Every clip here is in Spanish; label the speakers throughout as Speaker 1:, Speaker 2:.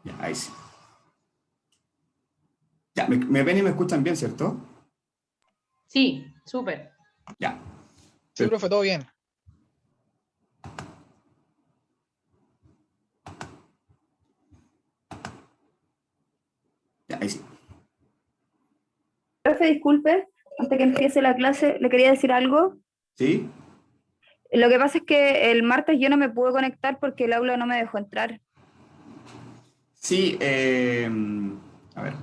Speaker 1: Ya, ahí sí. Ya, me ven y me escuchan bien, ¿cierto?
Speaker 2: Sí, súper.
Speaker 1: Ya.
Speaker 3: Sí, profe, todo bien.
Speaker 1: Ya, ahí sí.
Speaker 4: Profe, disculpe, antes que empiece la clase, le quería decir algo.
Speaker 1: ¿Sí?
Speaker 4: Lo que pasa es que el martes yo no me pude conectar porque el aula no me dejó entrar.
Speaker 1: Sí, a ver.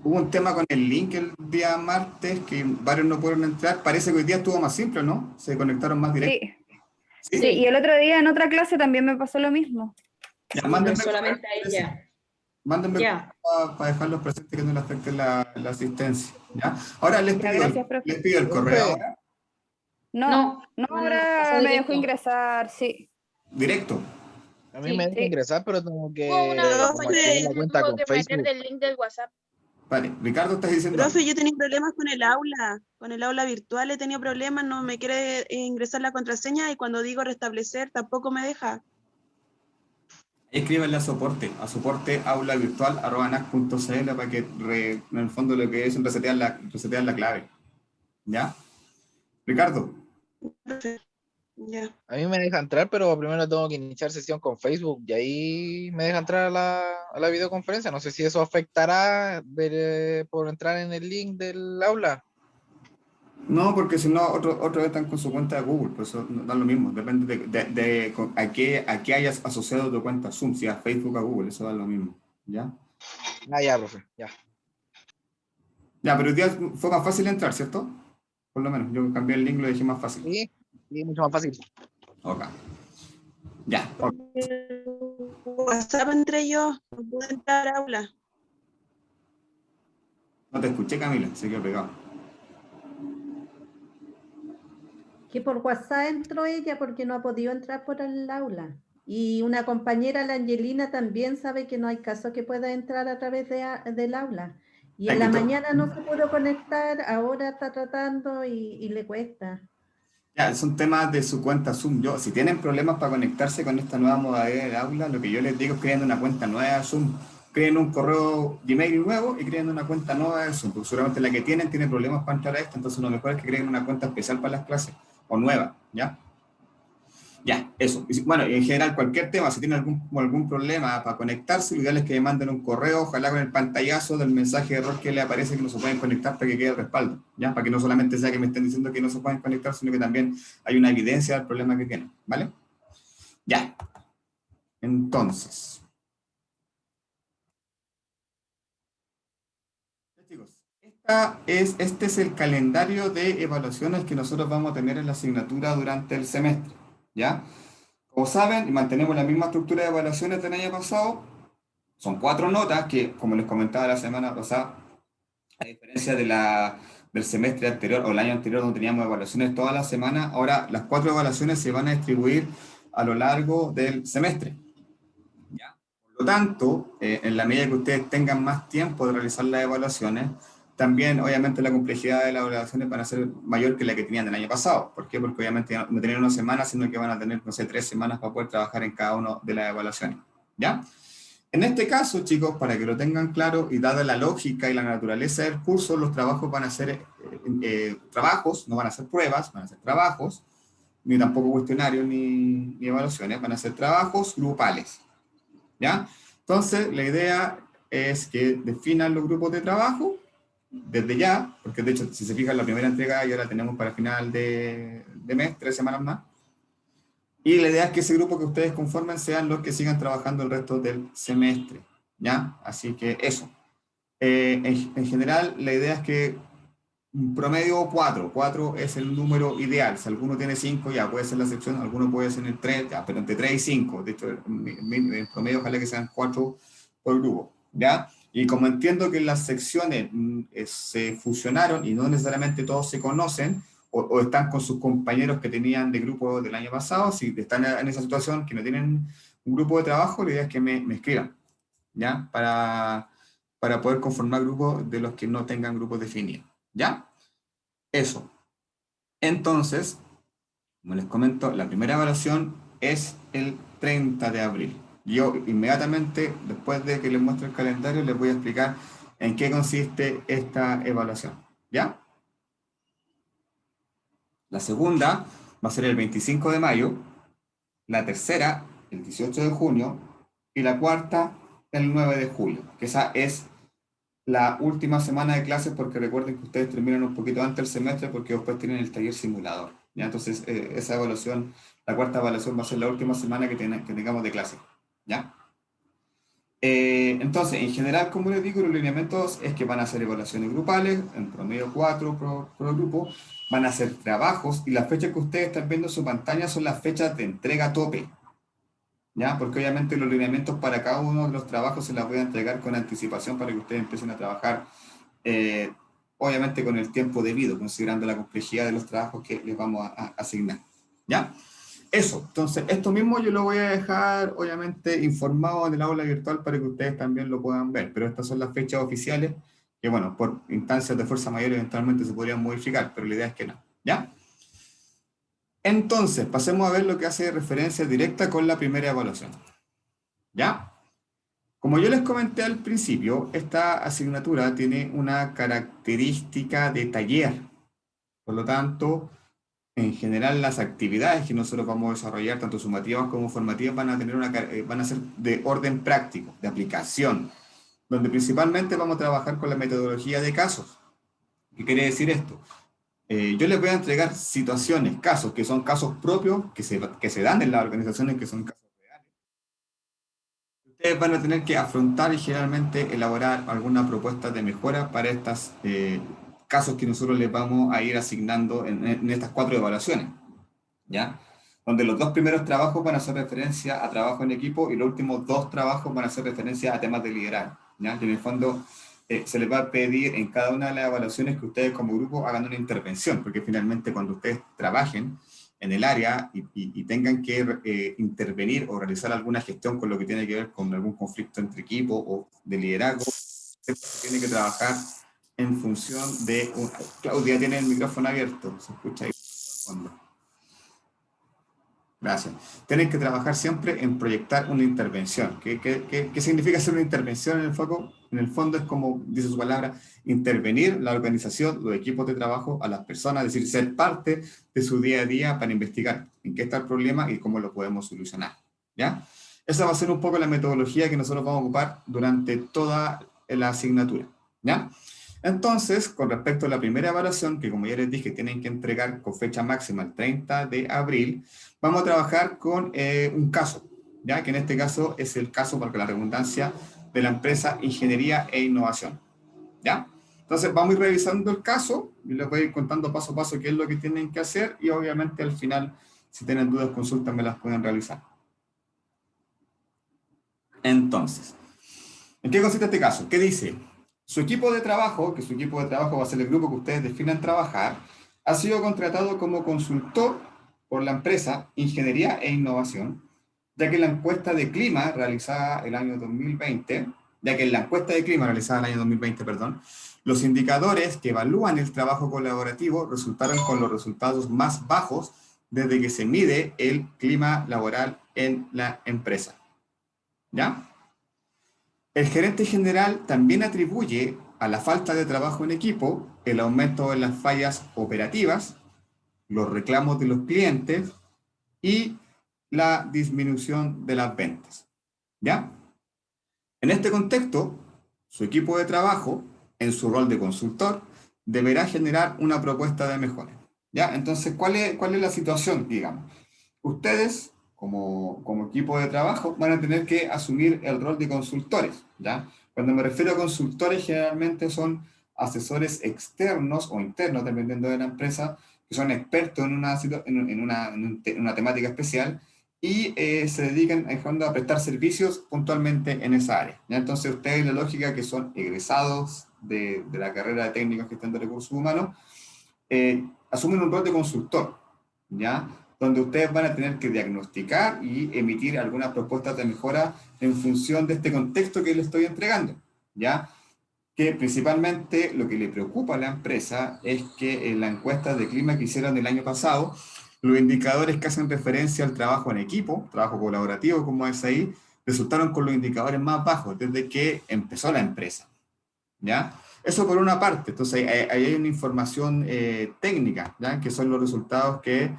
Speaker 1: Hubo un tema con el link el día martes que varios no pudieron entrar. Parece que hoy día estuvo más simple, ¿no? Se conectaron más directo.
Speaker 4: Sí,
Speaker 1: ¿Sí?
Speaker 4: sí, y el otro día en otra clase también me pasó lo mismo.
Speaker 1: Ya,
Speaker 2: Sí, no
Speaker 1: mándenme
Speaker 2: es solamente a ella.
Speaker 1: Mándenme
Speaker 2: Ya.
Speaker 1: para dejarlos presentes que no le afecte la asistencia. ¿ya? Ahora
Speaker 4: Ya, gracias, profe.
Speaker 1: les pido el correo
Speaker 3: Profe,
Speaker 1: ahora,
Speaker 4: No,
Speaker 2: No,
Speaker 4: ahora
Speaker 2: pasa
Speaker 4: me dejó
Speaker 2: directo.
Speaker 4: ingresar, sí,
Speaker 1: directo.
Speaker 3: a mí me deja
Speaker 4: sí.
Speaker 3: ingresar, pero tengo
Speaker 5: Hubo una
Speaker 3: que
Speaker 5: vez
Speaker 3: como activar
Speaker 5: que
Speaker 3: la
Speaker 5: me
Speaker 3: cuenta
Speaker 5: tuvo
Speaker 3: con
Speaker 5: que meter
Speaker 3: Facebook.
Speaker 5: del link del WhatsApp.
Speaker 1: Vale, Ricardo, estás diciendo algo.
Speaker 6: Profe, yo tenía problemas con el aula virtual he tenido problemas, no me quiere ingresar la contraseña y cuando digo restablecer tampoco me deja.
Speaker 1: Escríbanle a soporte aulavirtual@nac.cl para que en el fondo lo que es resetear la clave. ¿Ya? Ricardo,
Speaker 6: Profe, ya.
Speaker 3: A mí me deja entrar, pero primero tengo que iniciar sesión con Facebook y ahí me deja entrar a la videoconferencia. No sé si eso afectará por entrar en el link del aula.
Speaker 1: no, porque si no, otros están con su cuenta de Google, pues eso no da lo mismo. Depende a qué hayas asociado tu cuenta Zoom, si a Facebook o a Google, eso da lo mismo. ¿Ya?
Speaker 3: Ah, ya, profe, ya.
Speaker 1: Ya, pero hoy día fue más fácil entrar, ¿cierto? Por lo menos, yo cambié el link y lo dejé más fácil.
Speaker 3: Sí, sí, mucho más fácil.
Speaker 1: Ok. Ya. Ok.
Speaker 6: WhatsApp entré yo, no pude entrar a aula.
Speaker 1: No te escuché, Camila, se quedó pegado.
Speaker 7: Que por WhatsApp entró ella porque no ha podido entrar por el aula. Y una compañera, la Angelina, también sabe que no hay caso que pueda entrar a través del aula. Y en la mañana no se pudo conectar, ahora está tratando y le cuesta.
Speaker 1: Ya, son temas de su cuenta Zoom. Si tienen problemas para conectarse con esta nueva modalidad del aula, lo que yo les digo es creen una cuenta nueva de Zoom. Creen un correo Gmail nuevo y creen una cuenta nueva de Zoom. Porque seguramente la que tiene problemas para entrar a esto, entonces lo mejor es que creen una cuenta especial para las clases o nueva, ¿ya? Ya, eso. Bueno, en general, cualquier tema, si tienen algún problema para conectarse, lo ideal es que me manden un correo, ojalá con el pantallazo del mensaje de error que le aparece que no se pueden conectar para que quede el respaldo, ¿ya? Para que no solamente sea que me estén diciendo que no se pueden conectar, sino que también hay una evidencia del problema que tienen, ¿vale? Ya. Entonces. Ya, chicos, este es el calendario de evaluaciones que nosotros vamos a tener en la asignatura durante el semestre, ¿ya? Como saben, mantenemos la misma estructura de evaluaciones del año pasado. Son 4 notas que, como les comentaba la semana pasada, a diferencia del semestre anterior o el año anterior donde teníamos evaluaciones toda la semana, ahora las 4 evaluaciones se van a distribuir a lo largo del semestre. ¿Ya? Por lo tanto, en la medida que ustedes tengan más tiempo de realizar las evaluaciones, también obviamente la complejidad de las evaluaciones van a ser mayor que la que tenían el año pasado. ¿Por qué? Porque obviamente no tienen una semana, sino que van a tener, no sé, 3 semanas para poder trabajar en cada una de las evaluaciones. ¿Ya? En este caso, chicos, para que lo tengan claro y dada la lógica y la naturaleza del curso, los trabajos van a ser trabajos, no van a ser pruebas, van a ser trabajos, ni tampoco cuestionarios ni evaluaciones, van a ser trabajos grupales. ¿Ya? Entonces, la idea es que definan los grupos de trabajo desde ya, porque de hecho, si se fijan, la primera entrega ya la tenemos para final de mes, 3 semanas más. Y la idea es que ese grupo que ustedes conformen sean los que sigan trabajando el resto del semestre, ¿ya? Así que eso. En general, la idea es que un promedio 4. 4 es el número ideal. Si alguno tiene 5, ya puede ser la excepción, alguno puede ser el 3, ya, pero entre 3 y 5. De hecho, el promedio ojalá que sean 4 por grupo, ¿ya? Y como entiendo que las secciones se fusionaron y no necesariamente todos se conocen, o están con sus compañeros que tenían de grupo del año pasado, si están en esa situación que no tienen un grupo de trabajo, la idea es que me escriban, ¿ya? Para poder conformar grupos de los que no tengan grupos definidos, ¿ya? Eso. Entonces, como les comento, la primera evaluación es el 30 de abril, Yo inmediatamente, después de que les muestre el calendario, les voy a explicar en qué consiste esta evaluación, ¿ya? La segunda va a ser el 25 de mayo, la tercera el 18 de junio y la cuarta el 9 de julio, que esa es la última semana de clases, porque recuerden que ustedes terminan un poquito antes del semestre porque después tienen el taller simulador, ¿ya? Entonces, esa evaluación, la cuarta evaluación va a ser la última semana que tengamos de clase, ¿ya? Entonces, en general, como les digo, los lineamientos es que van a hacer evaluaciones grupales, en promedio 4 por grupo, van a hacer trabajos, y las fechas que ustedes están viendo en su pantalla son las fechas de entrega tope, ¿ya? Porque obviamente los lineamientos para cada uno de los trabajos se las voy a entregar con anticipación para que ustedes empiecen a trabajar, obviamente con el tiempo debido, considerando la complejidad de los trabajos que les vamos a asignar, ¿ya? Eso, entonces, esto mismo yo lo voy a dejar, obviamente, informado en el aula virtual para que ustedes también lo puedan ver, pero estas son las fechas oficiales, que bueno, por instancias de fuerza mayor eventualmente se podrían modificar, pero la idea es que no, ¿ya? Entonces, pasemos a ver lo que hace referencia directa con la primera evaluación, ¿ya? Como yo les comenté al principio, esta asignatura tiene una característica de taller, por lo tanto, en general, las actividades que nosotros vamos a desarrollar, tanto sumativas como formativas, van a ser de orden práctico, de aplicación, donde principalmente vamos a trabajar con la metodología de casos. ¿Qué quiere decir esto? Yo les voy a entregar situaciones, casos, que son casos propios, que se dan en las organizaciones, que son casos reales. Ustedes van a tener que afrontar y generalmente elaborar alguna propuesta de mejora para estos casos que nosotros les vamos a ir asignando en estas 4 evaluaciones, ¿ya? Donde los 2 primeros trabajos van a hacer referencia a trabajo en equipo y los últimos 2 trabajos van a hacer referencia a temas de liderazgo, ¿ya? Y en el fondo se les va a pedir en cada una de las evaluaciones que ustedes como grupo hagan una intervención, porque finalmente cuando ustedes trabajen en el área y tengan que intervenir o realizar alguna gestión con lo que tiene que ver con algún conflicto entre equipo o de liderazgo, tiene que trabajar en función de... Claudia tiene el micrófono abierto, se escucha ahí al fondo. Gracias. Tienen que trabajar siempre en proyectar una intervención. ¿Qué significa hacer una intervención en el foco? En el fondo es como dice su palabra, intervenir la organización, los equipos de trabajo a las personas, es decir, ser parte de su día a día para investigar en qué está el problema y cómo lo podemos solucionar, ¿ya? Esa va a ser un poco la metodología que nosotros vamos a ocupar durante toda la asignatura, ¿ya? Entonces, con respecto a la primera evaluación, que como ya les dije, tienen que entregar con fecha máxima el 30 de abril, vamos a trabajar con un caso, ¿ya? Que en este caso es el caso, para la redundancia, de la empresa Ingeniería e Innovación, ¿ya? Entonces vamos a ir revisando el caso, y les voy a ir contando paso a paso qué es lo que tienen que hacer, y obviamente al final, si tienen dudas, consultas, me las pueden realizar. Entonces, ¿en qué consiste este caso? ¿Qué dice? Su equipo de trabajo, que su equipo de trabajo va a ser el grupo que ustedes definan trabajar, ha sido contratado como consultor por la empresa Ingeniería e Innovación, ya que la encuesta de clima realizada el año 2020, los indicadores que evalúan el trabajo colaborativo resultaron con los resultados más bajos desde que se mide el clima laboral en la empresa, ¿ya? El gerente general también atribuye a la falta de trabajo en equipo el aumento en las fallas operativas, los reclamos de los clientes y la disminución de las ventas, ¿ya? En este contexto, su equipo de trabajo, en su rol de consultor, deberá generar una propuesta de mejora, ¿ya? Entonces, ¿cuál es la situación, digamos? Ustedes, como equipo de trabajo, van a tener que asumir el rol de consultores, ¿ya? Cuando me refiero a consultores, generalmente son asesores externos o internos, dependiendo de la empresa, que son expertos en una temática especial y se dedican en fondo a prestar servicios puntualmente en esa área, ¿ya? Entonces ustedes, la lógica que son egresados de la carrera de técnico en gestión de recursos humanos, asumen un rol de consultor, ¿ya? Donde ustedes van a tener que diagnosticar y emitir algunas propuestas de mejora en función de este contexto que les estoy entregando, ¿ya? Que principalmente lo que le preocupa a la empresa es que en la encuesta de clima que hicieron el año pasado, los indicadores que hacen referencia al trabajo en equipo, trabajo colaborativo, como es ahí, resultaron con los indicadores más bajos desde que empezó la empresa, ¿ya? Eso por una parte. Entonces ahí hay una información técnica, ¿ya? Que son los resultados que,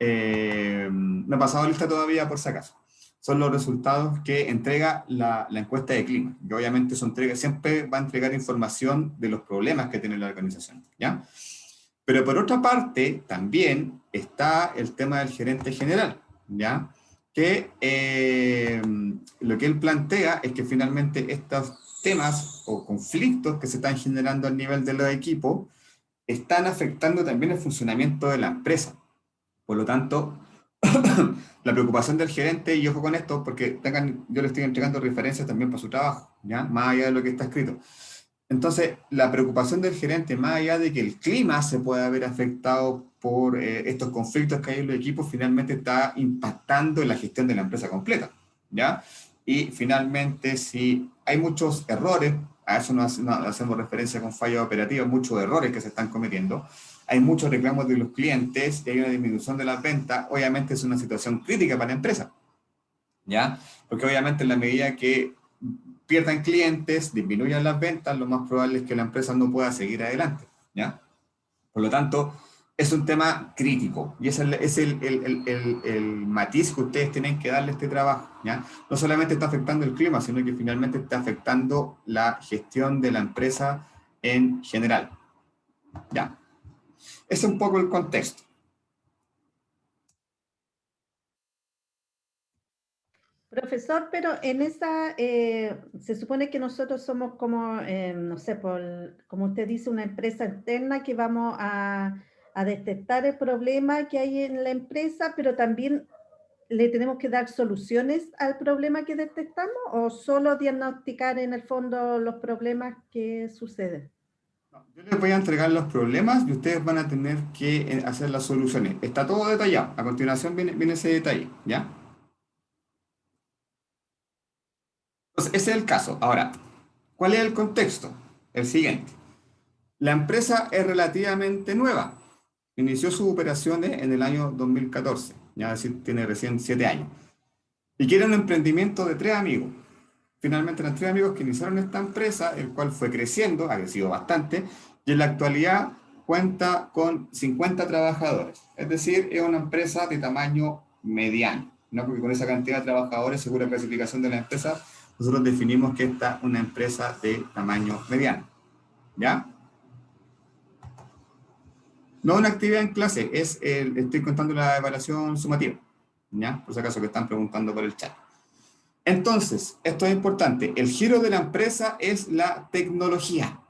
Speaker 1: no he pasado lista todavía por si acaso, son los resultados que entrega la encuesta de clima, que obviamente siempre va a entregar información de los problemas que tiene la organización, ¿ya? Pero por otra parte, también está el tema del gerente general, ¿ya? Que lo que él plantea es que finalmente estos temas o conflictos que se están generando al nivel de los equipos están afectando también el funcionamiento de la empresa. Por lo tanto, la preocupación del gerente, y ojo con esto, porque yo le estoy entregando referencias también para su trabajo, ¿ya? Más allá de lo que está escrito. Entonces, la preocupación del gerente, más allá de que el clima se pueda haber afectado por estos conflictos que hay en los equipos, finalmente está impactando en la gestión de la empresa completa, ¿ya? Y finalmente, si hay muchos errores, a eso no hacemos referencia con fallas operativas, muchos errores que se están cometiendo, hay muchos reclamos de los clientes y hay una disminución de las ventas, obviamente es una situación crítica para la empresa, ¿ya? Porque obviamente en la medida que pierdan clientes, disminuyan las ventas, lo más probable es que la empresa no pueda seguir adelante, ¿ya? Por lo tanto, es un tema crítico y ese es el matiz que ustedes tienen que darle a este trabajo, ¿ya? No solamente está afectando el clima, sino que finalmente está afectando la gestión de la empresa en general, ¿ya? Ese es un poco el contexto.
Speaker 7: Profesor, pero en esa, se supone que nosotros somos como, no sé, como usted dice, una empresa externa que vamos a detectar el problema que hay en la empresa, pero también le tenemos que dar soluciones al problema que detectamos o solo diagnosticar en el fondo los problemas que suceden.
Speaker 1: Yo les voy a entregar los problemas y ustedes van a tener que hacer las soluciones. Está todo detallado. A continuación viene ese detalle, ¿ya? Entonces, ese es el caso. Ahora, ¿cuál es el contexto? El siguiente. La empresa es relativamente nueva. Inició sus operaciones en el año 2014, ya es decir, tiene recién 7 años. Y quiere un emprendimiento de 3 amigos. Finalmente eran 3 amigos que iniciaron esta empresa, el cual fue creciendo, ha crecido bastante, y en la actualidad cuenta con 50 trabajadores. Es decir, es una empresa de tamaño mediano, ¿no? Porque con esa cantidad de trabajadores, según la clasificación de la empresa, nosotros definimos que esta es una empresa de tamaño mediano, ¿ya? No una actividad en clase, estoy contando la evaluación sumativa, ¿ya? Por si acaso que están preguntando por el chat. Entonces, esto es importante, el giro de la empresa es la tecnología,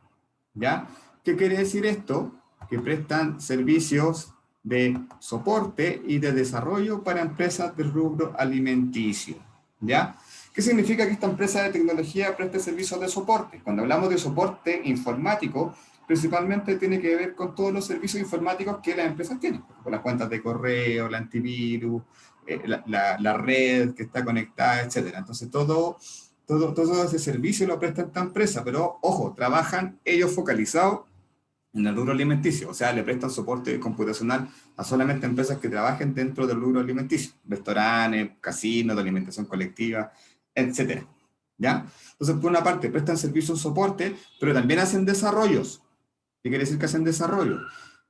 Speaker 1: ¿ya? ¿Qué quiere decir esto? Que prestan servicios de soporte y de desarrollo para empresas del rubro alimenticio, ¿ya? ¿Qué significa que esta empresa de tecnología preste servicios de soporte? Cuando hablamos de soporte informático, principalmente tiene que ver con todos los servicios informáticos que las empresas tienen, con las cuentas de correo, el antivirus, la red que está conectada, etc. Entonces, todo ese servicio lo presta esta empresa, pero, ojo, trabajan ellos focalizados en el rubro alimenticio, o sea, le prestan soporte computacional a solamente empresas que trabajen dentro del rubro alimenticio, restaurantes, casinos de alimentación colectiva, etc. ¿Ya? Entonces, por una parte, prestan servicios de soporte, pero también hacen desarrollos. ¿Qué quiere decir que hacen desarrollo?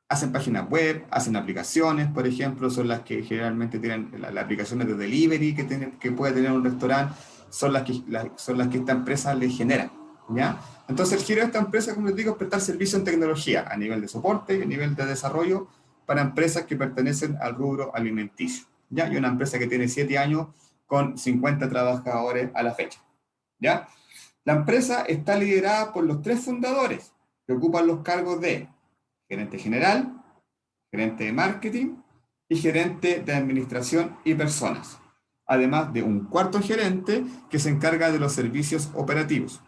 Speaker 1: Hacen páginas web, hacen aplicaciones, por ejemplo, son las que generalmente tienen las aplicaciones de delivery que puede tener un restaurante, son las que esta empresa le genera, ¿ya? Entonces el giro de esta empresa, como les digo, es prestar servicio en tecnología a nivel de soporte y a nivel de desarrollo para empresas que pertenecen al rubro alimenticio, ¿ya? Y una empresa que tiene 7 años con 50 trabajadores a la fecha, ¿ya? La empresa está liderada por los 3 fundadores que ocupan los cargos de gerente general, gerente de marketing y gerente de administración y personas, además de un cuarto gerente que se encarga de los servicios operativos,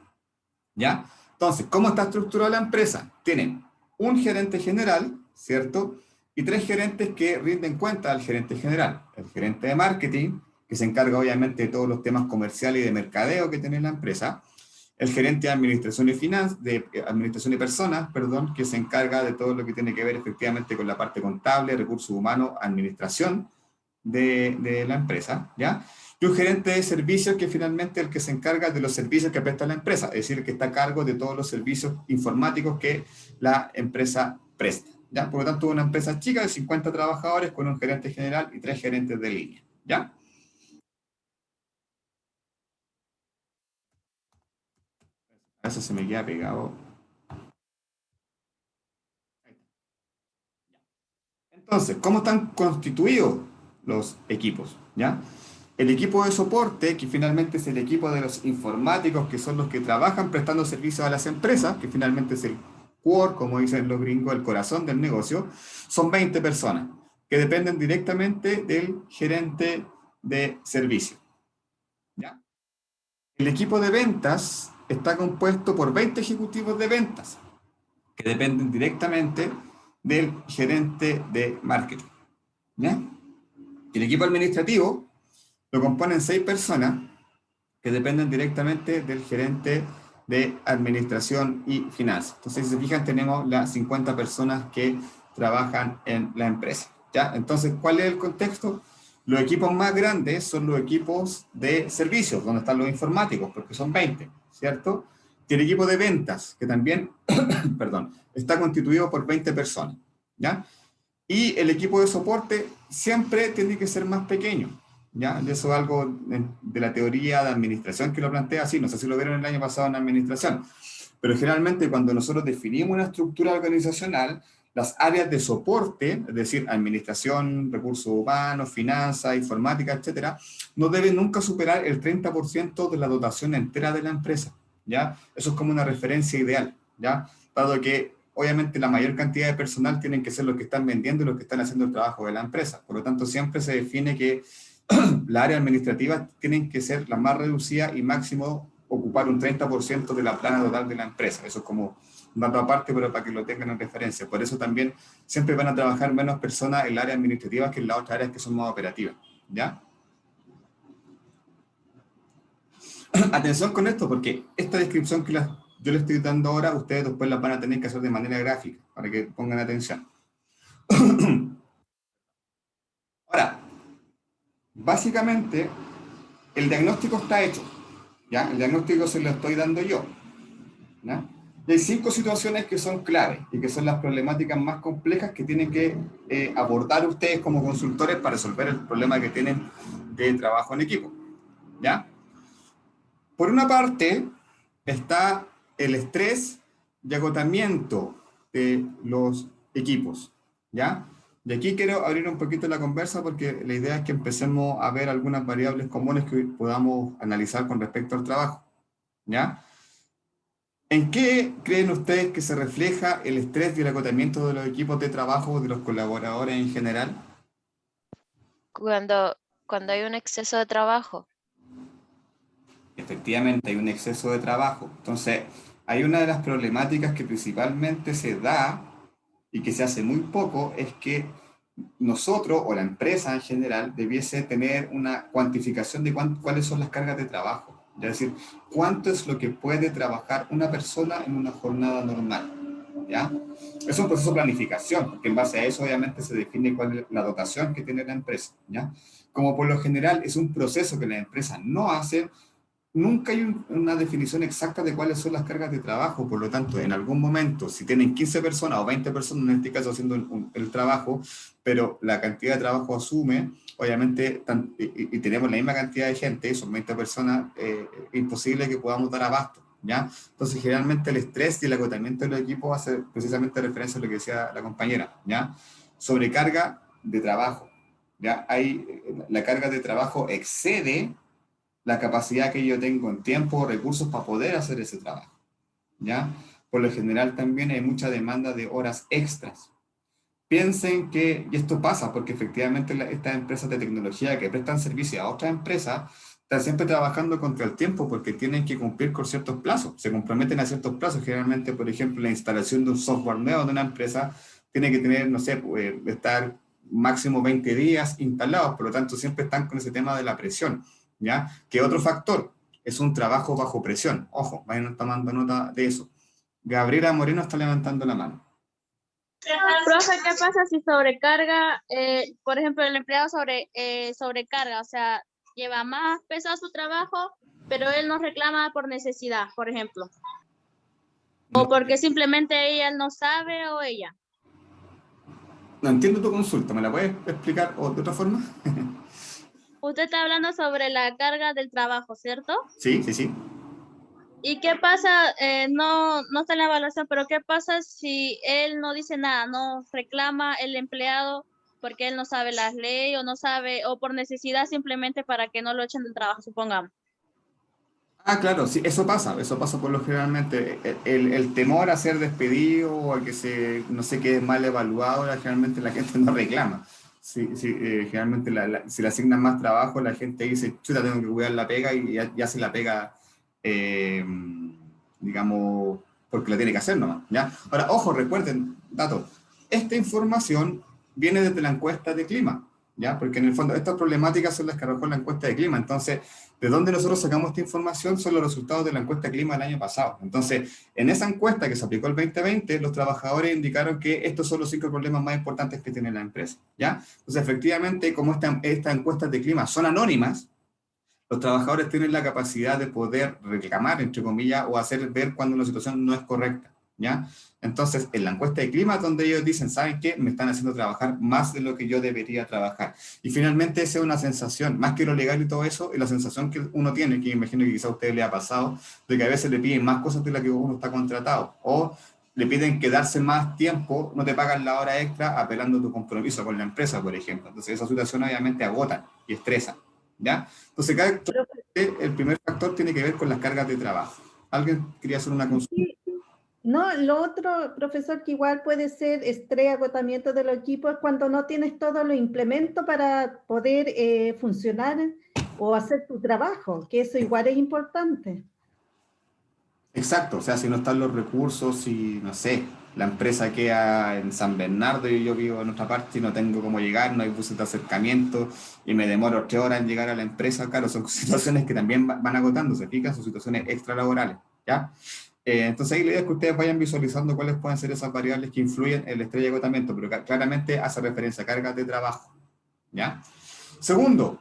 Speaker 1: ¿ya? Entonces, ¿cómo está estructurada la empresa? Tienen un gerente general, ¿cierto? Y 3 gerentes que rinden cuenta al gerente general. El gerente de marketing, que se encarga obviamente de todos los temas comerciales y de mercadeo que tiene la empresa. El gerente de administración y personas, que se encarga de todo lo que tiene que ver efectivamente con la parte contable, recursos humanos, administración de la empresa, ¿ya? Y un gerente de servicios que finalmente es el que se encarga de los servicios que presta la empresa, es decir, que está a cargo de todos los servicios informáticos que la empresa presta. ¿Ya? Por lo tanto, una empresa chica de 50 trabajadores con un gerente general y 3 gerentes de línea. ¿Ya? A eso se me queda pegado. Entonces, ¿cómo están constituidos los equipos? ¿Ya? El equipo de soporte, que finalmente es el equipo de los informáticos, que son los que trabajan prestando servicios a las empresas, que finalmente es el core, como dicen los gringos, el corazón del negocio, son 20 personas, que dependen directamente del gerente de servicio. ¿Ya? El equipo de ventas está compuesto por 20 ejecutivos de ventas, que dependen directamente del gerente de marketing. ¿Ya? El equipo administrativo lo componen 6 personas que dependen directamente del gerente de administración y finanzas. Entonces, si se fijan, tenemos las 50 personas que trabajan en la empresa. ¿Ya? Entonces, ¿cuál es el contexto? Los equipos más grandes son los equipos de servicios, donde están los informáticos, porque son 20, ¿cierto? Y el equipo de ventas, que también, perdón, está constituido por 20 personas, ¿ya? Y el equipo de soporte siempre tiene que ser más pequeño, ¿ya? Eso es algo de la teoría de administración que lo plantea así, no sé si lo vieron el año pasado en administración, pero generalmente cuando nosotros definimos una estructura organizacional, las áreas de soporte, es decir, administración, recursos humanos, finanzas, informática, etcétera, no deben nunca superar el 30% de la dotación entera de la empresa, ¿ya? Eso es como una referencia ideal, ¿ya? Dado que obviamente la mayor cantidad de personal tienen que ser los que están vendiendo y los que están haciendo el trabajo de la empresa. Por lo tanto, siempre se define que la área administrativa tienen que ser la más reducida y máximo ocupar un 30% de la plana total de la empresa. Eso es como un dato aparte, pero para que lo tengan en referencia. Por eso también siempre van a trabajar menos personas en el área administrativa que en las otras áreas que son más operativas. ¿Ya? Atención con esto, porque esta descripción que yo les estoy dando ahora, ustedes después la van a tener que hacer de manera gráfica, para que pongan atención. Ahora, básicamente, el diagnóstico está hecho, ¿ya? El diagnóstico se lo estoy dando yo, ¿ya? Y hay 5 situaciones que son claves y que son las problemáticas más complejas que tienen que abordar ustedes como consultores para resolver el problema que tienen de trabajo en equipo, ¿ya? Por una parte, está el estrés y agotamiento de los equipos, ¿ya? Y aquí quiero abrir un poquito la conversa porque la idea es que empecemos a ver algunas variables comunes que podamos analizar con respecto al trabajo, ¿ya? ¿En qué creen ustedes que se refleja el estrés y el agotamiento de los equipos de trabajo, de los colaboradores en general?
Speaker 5: Cuando hay un exceso de trabajo.
Speaker 1: Efectivamente, hay un exceso de trabajo. Entonces, hay una de las problemáticas que principalmente se da y que se hace muy poco, es que nosotros, o la empresa en general, debiese tener una cuantificación de cuáles son las cargas de trabajo. Es decir, cuánto es lo que puede trabajar una persona en una jornada normal, ¿ya? Es un proceso de planificación, porque en base a eso obviamente se define cuál es la dotación que tiene la empresa, ¿ya? Como por lo general es un proceso que las empresas no hacen, nunca hay una definición exacta de cuáles son las cargas de trabajo. Por lo tanto, en algún momento, si tienen 15 personas o 20 personas en este caso haciendo el trabajo, pero la cantidad de trabajo asume, obviamente, y tenemos la misma cantidad de gente, son 20 personas, imposible que podamos dar abasto, ¿ya? Entonces, generalmente el estrés y el agotamiento de los equipos hace precisamente referencia a lo que decía la compañera, ¿ya? Sobrecarga de trabajo, ¿ya? La carga de trabajo excede la capacidad que yo tengo en tiempo o recursos para poder hacer ese trabajo, ¿ya? Por lo general también hay mucha demanda de horas extras. Piensen que, y esto pasa porque efectivamente estas empresas de tecnología que prestan servicio a otras empresas están siempre trabajando contra el tiempo porque tienen que cumplir con ciertos plazos, se comprometen a ciertos plazos. Generalmente, por ejemplo, la instalación de un software nuevo de una empresa tiene que tener, no sé, estar máximo 20 días instalados, por lo tanto siempre están con ese tema de la presión, ¿ya? Que otro factor es un trabajo bajo presión. Ojo, vayan tomando nota de eso. Gabriela Moreno está levantando la mano.
Speaker 8: Profe, ¿qué pasa si sobrecarga, por ejemplo, el empleado sobrecarga? O sea, lleva más pesado su trabajo, pero él nos reclama por necesidad, por ejemplo. O porque simplemente ella no sabe o ella.
Speaker 1: No entiendo tu consulta, ¿me la puedes explicar de otra forma?
Speaker 8: Usted está hablando sobre la carga del trabajo, ¿cierto?
Speaker 1: Sí, sí, sí.
Speaker 8: ¿Y qué pasa? No está en la evaluación, pero ¿qué pasa si él no dice nada, no reclama el empleado porque él no sabe las leyes o no sabe, o por necesidad simplemente para que no lo echen del trabajo, supongamos?
Speaker 1: Ah, claro, sí, eso pasa por lo generalmente. El temor a ser despedido o a que no sé, quede mal evaluado, generalmente la gente no reclama. Sí, sí, generalmente si le asignan más trabajo, la gente dice, chuta, tengo que cuidar la pega y ya se la pega, digamos, porque la tiene que hacer nomás, ¿ya? Ahora, ojo, recuerden, dato, esta información viene desde la encuesta de clima, ¿ya? Porque en el fondo estas problemáticas son las que arrojó la encuesta de clima, entonces, ¿de dónde nosotros sacamos esta información? Son los resultados de la encuesta de clima del año pasado. Entonces, en esa encuesta que se aplicó el 2020, los trabajadores indicaron que estos son los 5 problemas más importantes que tiene la empresa, ¿ya? Entonces, efectivamente, como estas encuestas de clima son anónimas, los trabajadores tienen la capacidad de poder reclamar, entre comillas, o hacer ver cuando una situación no es correcta, ¿ya? Entonces, en la encuesta de clima, donde ellos dicen, ¿saben qué? Me están haciendo trabajar más de lo que yo debería trabajar. Y finalmente, esa es una sensación, más que lo legal y todo eso, es la sensación que uno tiene, que imagino que quizá a usted le ha pasado, de que a veces le piden más cosas de las que uno está contratado, o le piden quedarse más tiempo, no te pagan la hora extra, apelando a tu compromiso con la empresa, por ejemplo. Entonces, esa situación obviamente agota y estresa, ¿ya? Entonces, el primer factor tiene que ver con las cargas de trabajo. ¿Alguien quería hacer una consulta?
Speaker 7: No, lo otro, profesor, que igual puede ser estrés, agotamiento de los equipos, es cuando no tienes todos los implementos para poder funcionar o hacer tu trabajo, que eso igual es importante.
Speaker 1: Exacto, o sea, si no están los recursos, si, no sé, la empresa queda en San Bernardo y yo vivo en otra parte y no tengo cómo llegar, no hay buses de acercamiento y me demoro 3 horas en llegar a la empresa, claro, son situaciones que también van agotando, se fijan, son situaciones extralaborales, ¿ya? Entonces ahí la idea es que ustedes vayan visualizando cuáles pueden ser esas variables que influyen en el estrés y agotamiento, pero claramente hace referencia a cargas de trabajo, ¿ya? Segundo,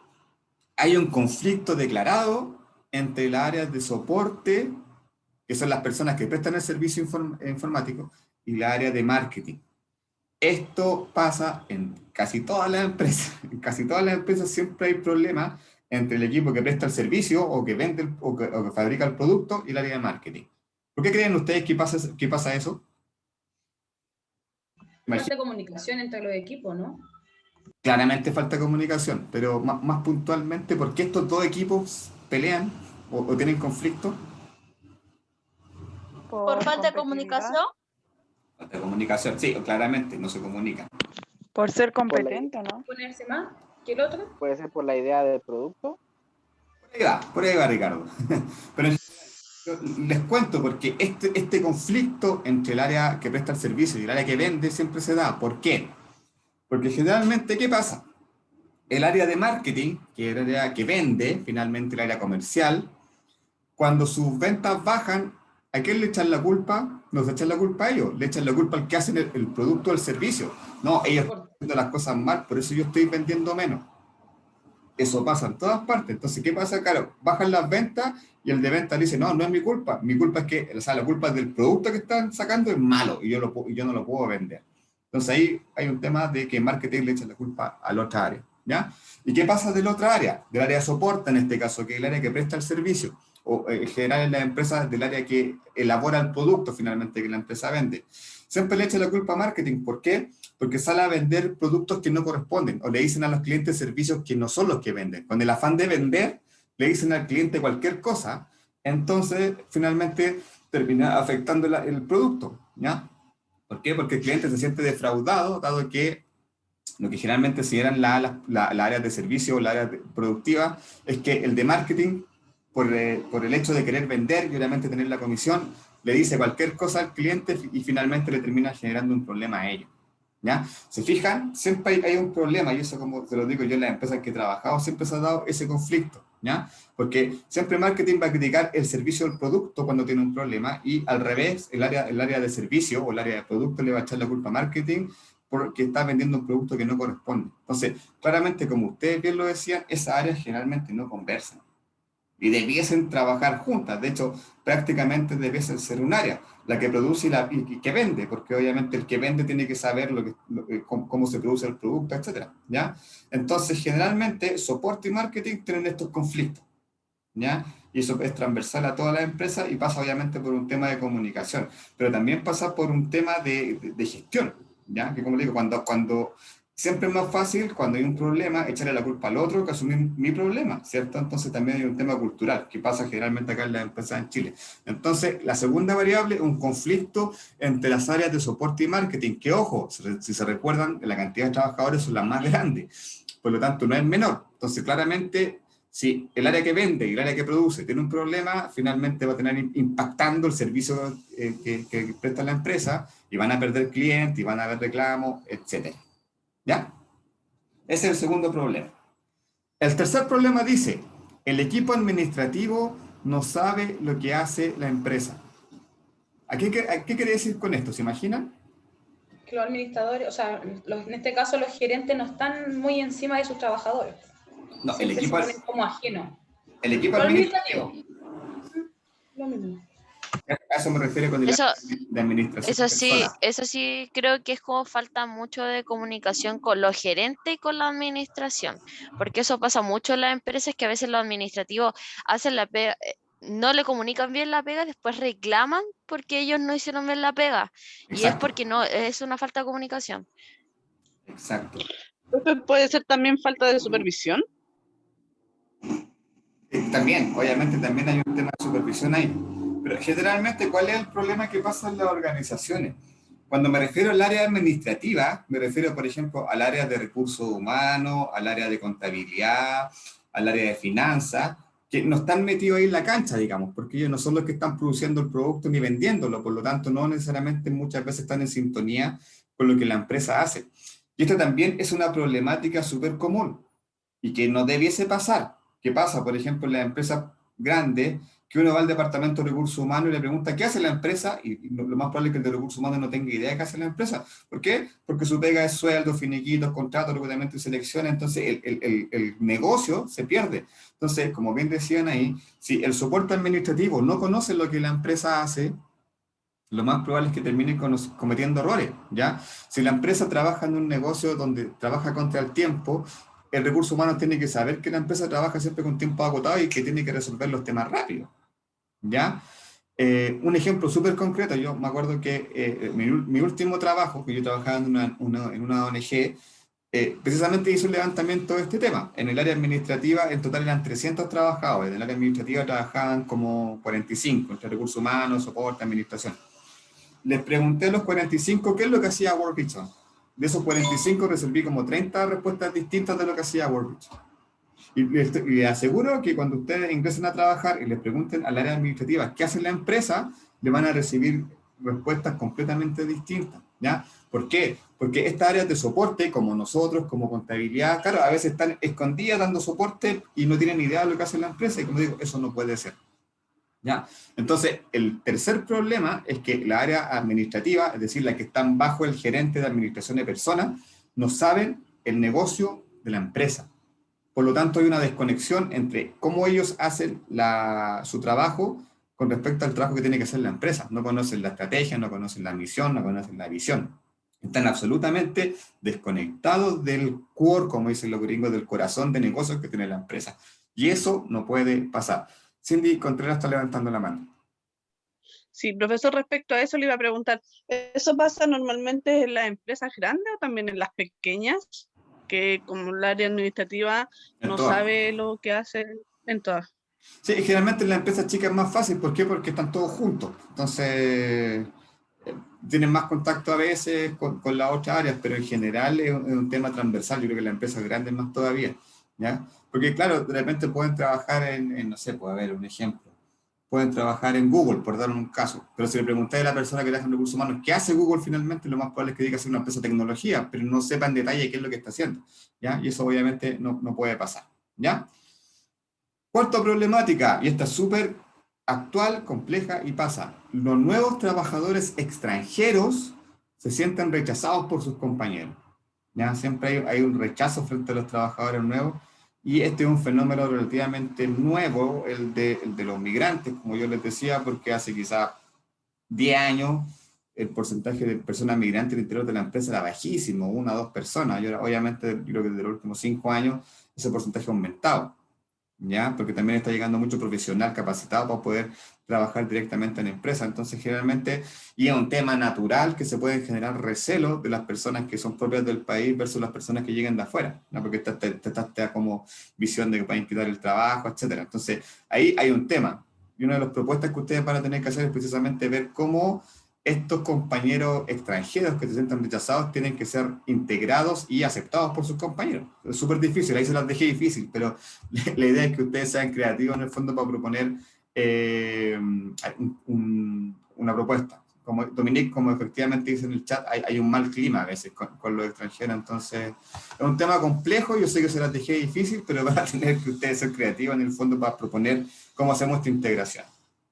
Speaker 1: hay un conflicto declarado entre las áreas de soporte, que son las personas que prestan el servicio informático, y la área de marketing. Esto pasa en casi todas las empresas. En casi todas las empresas siempre hay problemas entre el equipo que presta el servicio o que vende o que fabrica el producto y el área de marketing. ¿Por qué creen ustedes que pasa eso?
Speaker 2: Falta comunicación entre los equipos, ¿no?
Speaker 1: Claramente falta comunicación, pero más puntualmente, ¿por qué estos dos equipos pelean o tienen conflicto?
Speaker 8: ¿Por falta de comunicación?
Speaker 1: Falta de comunicación, sí, claramente, no se comunican.
Speaker 9: Por ser competente, ¿no?
Speaker 2: Ponerse más que el otro.
Speaker 3: Puede ser por la idea del producto.
Speaker 1: Por ahí va Ricardo. Pero yo les cuento porque este conflicto entre el área que presta el servicio y el área que vende siempre se da. ¿Por qué? Porque generalmente, ¿qué pasa? El área de marketing, que es el área que vende, finalmente el área comercial, cuando sus ventas bajan, ¿a quién le echan la culpa? No se echan la culpa a ellos, le echan la culpa al que hacen el producto o el servicio. No, ellos están haciendo las cosas mal, por eso yo estoy vendiendo menos. Eso pasa en todas partes. Entonces, ¿qué pasa? Claro, bajan las ventas y el de venta dice, no es mi culpa. Mi culpa es que, o sea, la culpa del producto que están sacando es malo y yo no lo puedo vender. Entonces ahí hay un tema de que marketing le echa la culpa a la otra área, ¿ya? ¿Y qué pasa de la otra área? Del área de soporte en este caso, que es el área que presta el servicio, o en general en las empresas del área que elabora el producto finalmente que la empresa vende. Siempre le echa la culpa a marketing. ¿Por qué? Porque sale a vender productos que no corresponden, o le dicen a los clientes servicios que no son los que venden. Con el afán de vender, le dicen al cliente cualquier cosa, entonces finalmente termina afectando el producto, ¿ya? ¿Por qué? Porque el cliente se siente defraudado, dado que lo que generalmente si eran la área de servicio o la área productiva, es que el de marketing, por el hecho de querer vender y obviamente tener la comisión, le dice cualquier cosa al cliente y finalmente le termina generando un problema a ellos, ¿ya? ¿Se fijan? Siempre hay un problema, y eso, como te lo digo yo en las empresas que he trabajado, siempre se ha dado ese conflicto, ¿ya? Porque siempre marketing va a criticar el servicio del producto cuando tiene un problema, y al revés, el área de servicio o el área de producto le va a echar la culpa a marketing porque está vendiendo un producto que no corresponde. Entonces, claramente, como ustedes bien lo decían, esas áreas generalmente no conversan y debiesen trabajar juntas. De hecho, prácticamente debiesen ser un área, la que produce y que vende, porque obviamente el que vende tiene que saber cómo se produce el producto, etcétera, ¿ya? Entonces, generalmente, soporte y marketing tienen estos conflictos, ¿ya? Y eso es transversal a todas las empresas y pasa obviamente por un tema de comunicación, pero también pasa por un tema de gestión, ¿ya? Que como digo, cuando siempre es más fácil, cuando hay un problema, echarle la culpa al otro que asumir mi problema, ¿cierto? Entonces también hay un tema cultural que pasa generalmente acá en las empresas en Chile. Entonces, la segunda variable es un conflicto entre las áreas de soporte y marketing, que ojo, si se recuerdan, la cantidad de trabajadores son las más grandes, por lo tanto no es menor. Entonces, claramente, si el área que vende y el área que produce tiene un problema, finalmente va a tener impactando el servicio que presta la empresa y van a perder clientes y van a haber reclamos, etc. ¿Ya? Ese es el segundo problema. El tercer problema dice, el equipo administrativo no sabe lo que hace la empresa. ¿Qué quiere decir con esto? ¿Se imaginan?
Speaker 2: Que los administradores, o sea, en este caso los gerentes no están muy encima de sus trabajadores.
Speaker 1: No,
Speaker 2: Siempre se ponen como ajeno.
Speaker 1: El equipo
Speaker 2: Lo
Speaker 1: administrativo.
Speaker 2: Lo mismo.
Speaker 1: A eso me refiero con el
Speaker 5: Eso,
Speaker 1: de administración.
Speaker 5: eso sí creo que es como falta mucho de comunicación con los gerentes y con la administración, porque eso pasa mucho en las empresas que a veces los administrativos hacen la pega, no le comunican bien la pega, después reclaman porque ellos no hicieron bien la pega. Y es
Speaker 1: Exacto.
Speaker 5: porque no, es una falta de comunicación.
Speaker 1: Exacto.
Speaker 9: ¿Esto puede ser también falta de supervisión?
Speaker 1: También, obviamente, también hay un tema de supervisión ahí. Pero generalmente, ¿cuál es el problema que pasa en las organizaciones? Cuando me refiero al área administrativa, me refiero, por ejemplo, al área de recursos humanos, al área de contabilidad, al área de finanzas, que no están metidos ahí en la cancha, digamos, porque ellos no son los que están produciendo el producto ni vendiéndolo, por lo tanto, no necesariamente muchas veces están en sintonía con lo que la empresa hace. Y esto también es una problemática súper común y que no debiese pasar. ¿Qué pasa? Por ejemplo, en las empresas grandes, que uno va al departamento de recursos humanos y le pregunta ¿qué hace la empresa? Y lo más probable es que el de recursos humanos no tenga idea de qué hace la empresa. ¿Por qué? Porque su pega es sueldo, finiquitos, contratos, reclutamiento y selección, entonces el negocio se pierde. Entonces, como bien decían ahí, si el soporte administrativo no conoce lo que la empresa hace, lo más probable es que termine cometiendo errores, ¿ya? Si la empresa trabaja en un negocio donde trabaja contra el tiempo, el recurso humano tiene que saber que la empresa trabaja siempre con tiempo agotado y que tiene que resolver los temas rápido, ¿ya? Un ejemplo súper concreto, yo me acuerdo que mi último trabajo, que yo trabajaba en una ONG, precisamente hizo un levantamiento de este tema. En el área administrativa, en total eran 300 trabajadores, en el área administrativa trabajaban como 45, entre recursos humanos, soporte, administración. Les pregunté a los 45 qué es lo que hacía Workbridge. De esos 45 resolví como 30 respuestas distintas de lo que hacía Workbridge. Y les aseguro que cuando ustedes ingresen a trabajar y les pregunten al área administrativa qué hace la empresa, le van a recibir respuestas completamente distintas, ¿ya? ¿Por qué? Porque estas áreas de soporte, como nosotros, como contabilidad, claro, a veces están escondidas dando soporte y no tienen idea de lo que hace la empresa, y como digo, eso no puede ser, ¿ya? Entonces, el tercer problema es que la área administrativa, es decir, la que están bajo el gerente de administración de personas, no saben el negocio de la empresa. Por lo tanto, hay una desconexión entre cómo ellos hacen su trabajo con respecto al trabajo que tiene que hacer la empresa. No conocen la estrategia, no conocen la misión, no conocen la visión. Están absolutamente desconectados del core, como dicen los gringos, del corazón de negocios que tiene la empresa. Y eso no puede pasar. Cindy Contreras está levantando la mano.
Speaker 9: Sí, profesor, respecto a eso le iba a preguntar, ¿eso pasa normalmente en las empresas grandes o también en las pequeñas? Que como el área administrativa no sabe lo que hace en todas.
Speaker 1: Sí, generalmente en las empresas chicas es más fácil. ¿Por qué? Porque están todos juntos. Entonces, tienen más contacto a veces con las otras áreas, pero en general es un tema transversal. Yo creo que las empresas grandes más todavía, ¿ya? Porque claro, de repente pueden trabajar no sé, puede haber un ejemplo. Pueden trabajar en Google, por dar un caso. Pero si le preguntáis a la persona que trabaja en recursos humanos qué hace Google finalmente, lo más probable es que diga que es una empresa de tecnología, pero no sepa en detalle qué es lo que está haciendo, ¿ya? Y eso obviamente no puede pasar, ¿ya? Cuarta problemática, y esta es súper actual, compleja y pasa. Los nuevos trabajadores extranjeros se sienten rechazados por sus compañeros. ¿Ya? Siempre hay un rechazo frente a los trabajadores nuevos, y este es un fenómeno relativamente nuevo, el de los migrantes, como yo les decía, porque hace quizás 10 años el porcentaje de personas migrantes en el interior de la empresa era bajísimo, 1 o 2 personas. Y ahora, obviamente, yo creo que desde los últimos 5 años ese porcentaje ha aumentado, ¿ya? Porque también está llegando mucho profesional capacitado para poder trabajar directamente en empresas. Entonces, generalmente, y es un tema natural que se pueden generar recelos de las personas que son propias del país versus las personas que lleguen de afuera, ¿no? Porque está como visión de que pueden quitar el trabajo, etcétera. Entonces, ahí hay un tema. Y una de las propuestas que ustedes van a tener que hacer es precisamente ver cómo estos compañeros extranjeros que se sientan rechazados tienen que ser integrados y aceptados por sus compañeros. Es súper difícil, ahí se las dejé difícil, pero la idea es que ustedes sean creativos en el fondo para proponer una propuesta. Como Dominique, como efectivamente dice en el chat, hay un mal clima a veces con los extranjeros, entonces es un tema complejo, yo sé que se las dejé difícil, pero van a tener que ustedes ser creativos en el fondo para proponer cómo hacemos esta integración,